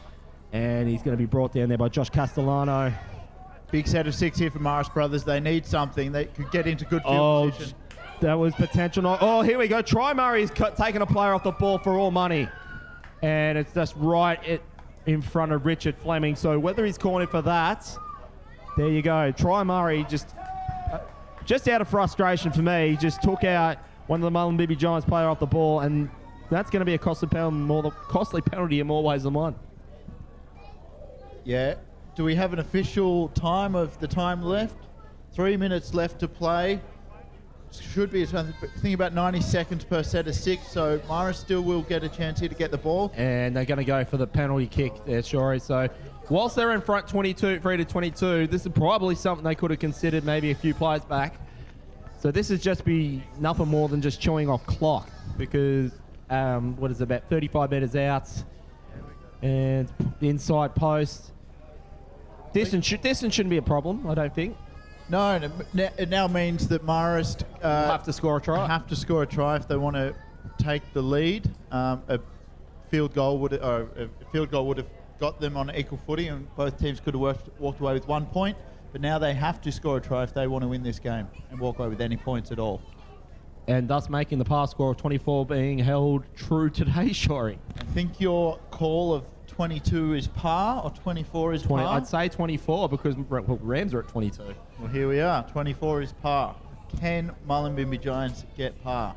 And he's going to be brought down there by Josh Castellano. Big set of 6 here for Marist Brothers. They need something. They could get into good field position. That was potential. Oh, here we go. Try Murray's taking a player off the ball for all money. And it's just right in front of Richard Fleming. So whether he's calling for that, there you go. Try Murray just out of frustration for me, just took out one of the Mullumbimby Giants player off the ball, and that's going to be a costly penalty in more ways than one. Yeah. Do we have an official time of the time left? 3 minutes left to play. Should be, I think, about 90 seconds per set of 6, so Marist still will get a chance here to get the ball. And they're going to go for the penalty kick there, Shorey. So whilst they're in front 3-22, this is probably something they could have considered maybe a few plays back. So this is just be nothing more than just chewing off clock, because what is it, about 35 metres out and inside post. Distance shouldn't be a problem, I don't think. No, it now means that Marist have to score a try. Have to score a try if they want to take the lead. A field goal would have got them on equal footing, and both teams could have walked away with 1 point. But now they have to score a try if they want to win this game and walk away with any points at all. And thus making the pass score of 24 being held true today, Shorey. I think your call of 22 is par, or 24 is 20, par? I'd say 24 because Rams are at 22. Well, here we are. 24 is par. Can Mullumbimby Giants get par?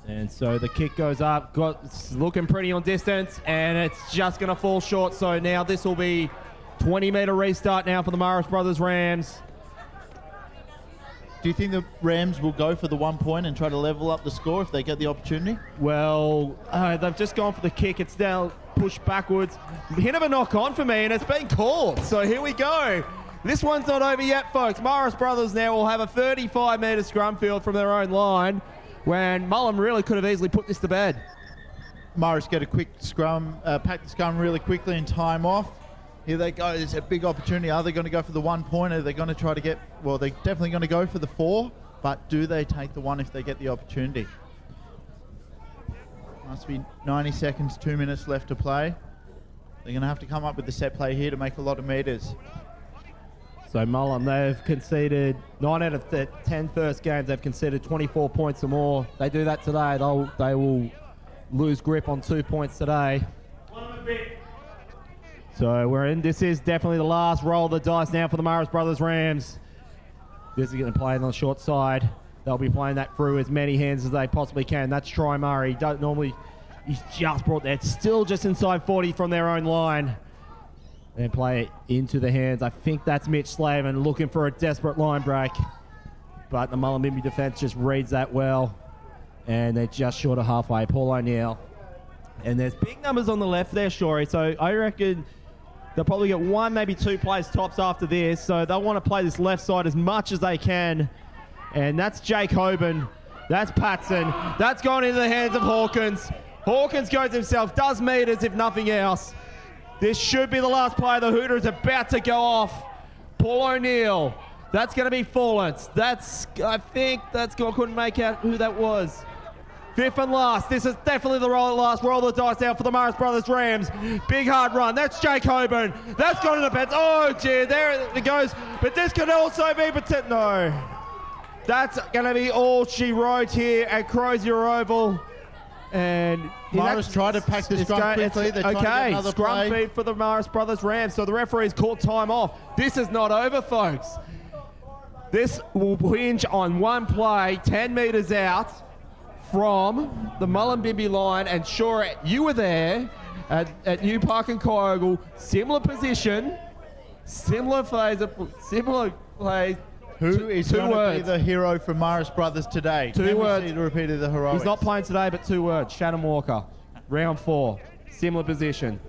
And so the kick goes up, it's looking pretty on distance, and it's just going to fall short. So now this will be 20-metre restart now for the Marist Brothers Rams. Do you think the Rams will go for the 1 point and try to level up the score if they get the opportunity? Well, they've just gone for the kick. It's now pushed backwards. Hit of a knock on for me, and it's been called. So here we go. This one's not over yet, folks. Marist Brothers now will have a 35-metre scrum field from their own line, when Mullumbimby really could have easily put this to bed. Marist get a quick scrum, pack the scrum really quickly and time off. Here they go. It's a big opportunity. Are they going to go for the 1 point? Are they going to try to get... Well, they're definitely going to go for the 4, but do they take the 1 if they get the opportunity? Must be 90 seconds, 2 minutes left to play. They're going to have to come up with the set play here to make a lot of meters. So Mullen, they've conceded 9 out of the 10 first games. They've conceded 24 points or more. They do that today, they will lose grip on 2 points today. So we're in. This is definitely the last roll of the dice now for the Marist Brothers Rams. This is going to play on the short side. They'll be playing that through as many hands as they possibly can. That's Troy Murray. Don't normally. He's just brought that. Still just inside 40 from their own line. And play it into the hands. I think that's Mitch Slavin looking for a desperate line break. But the Mullumbimby defense just reads that well. And they're just short of halfway. Paul O'Neill. And there's big numbers on the left there, Shorey. So I reckon they'll probably get 1, maybe 2 plays tops after this. So they'll want to play this left side as much as they can. And that's Jake Hoban. That's Patton. That's gone into the hands of Hawkins. Hawkins goes himself, does meters if nothing else. This should be the last play. The Hooter is about to go off. Paul O'Neill. That's going to be Fallance. I think that's I couldn't make out who that was. 5th and last. This is definitely the last roll of the dice out for the Marist Brothers Rams. Big hard run. That's Jake Hoban. That's gone in the bets. Oh, dear. There it goes. But this could also be no. That's going to be all she wrote here at Crozier Oval. And Marist tried to pack the scrum quickly. They're trying to get another scrum play. feed for the Marist Brothers Rams. So the referee's called time off. This is not over, folks. This will hinge on one play, 10 metres out from the Mullumbimby line. And sure, you were there at New Park and Kyogle. Similar position, similar phase, similar play. Who is going to be the hero for Marist Brothers today? Two words. See the repeat of the heroics. He's not playing today, but 2 words. Shannon Walker, round 4, similar position.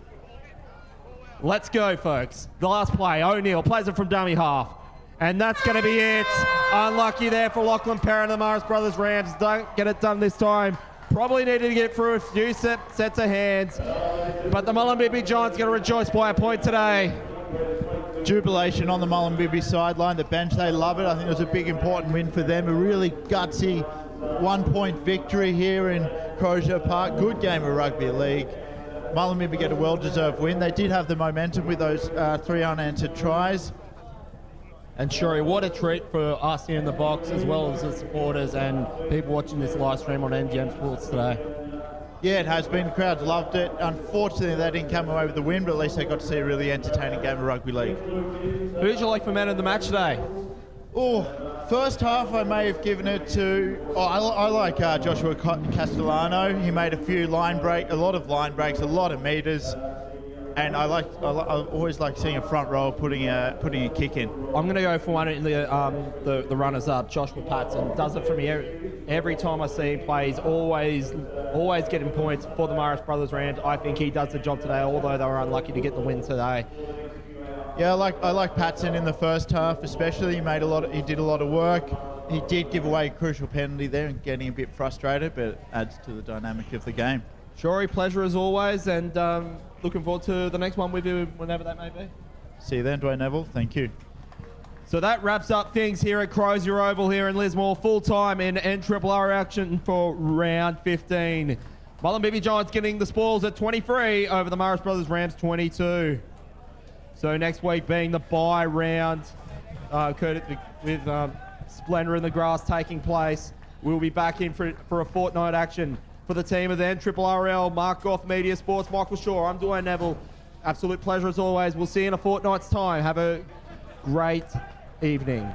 Let's go, folks. The last play, O'Neill plays it from dummy half. And that's going to be it. Unlucky there for Lachlan Perrin and the Marist Brothers Rams. Don't get it done this time. Probably needed to get through a few sets of hands. But the Mullumbimby Giants going to rejoice by a point today. Jubilation on the Mullumbimby sideline. The bench, they love it. I think it was a big, important win for them. A really gutsy 1-point victory here in Crozier Park. Good game of rugby league. Mullumbimby get a well-deserved win. They did have the momentum with those 3 unanswered tries. And Shuri, what a treat for us here in the box, as well as the supporters and people watching this live stream on MGM Sports today. Yeah, it has been. The crowds loved it. Unfortunately, they didn't come away with the win, but at least they got to see a really entertaining game of rugby league. Who did you like for man of the match today? Oh, first half I may have given it to... I like Joshua Castellano. He made a lot of line breaks, a lot of meters. And I always like seeing a front row putting a kick in. I'm going to go for one in the runners-up. Joshua Patton does it for me every time I see him play. He's always getting points for the Marist Brothers Rams. I think he does the job today, although they were unlucky to get the win today. Yeah, I like Patton in the first half, especially. He did a lot of work. He did give away a crucial penalty there and getting a bit frustrated, but it adds to the dynamic of the game. Shuri, pleasure as always, and looking forward to the next one with you, whenever that may be. See you then, Dwayne Neville. Thank you. So that wraps up things here at Crozier Oval here in Lismore. Full-time in NRRRL action for round 15. Mullumbimby Giants getting the spoils at 23 over the Marist Brothers Rams 22. So next week being the bye round, with Splendour in the Grass taking place, we'll be back in for a fortnight action. For the team of the NRRRL, Mark Goff, Media Sports, Michael Shaw, I'm Dwayne Neville. Absolute pleasure as always. We'll see you in a fortnight's time. Have a great evening.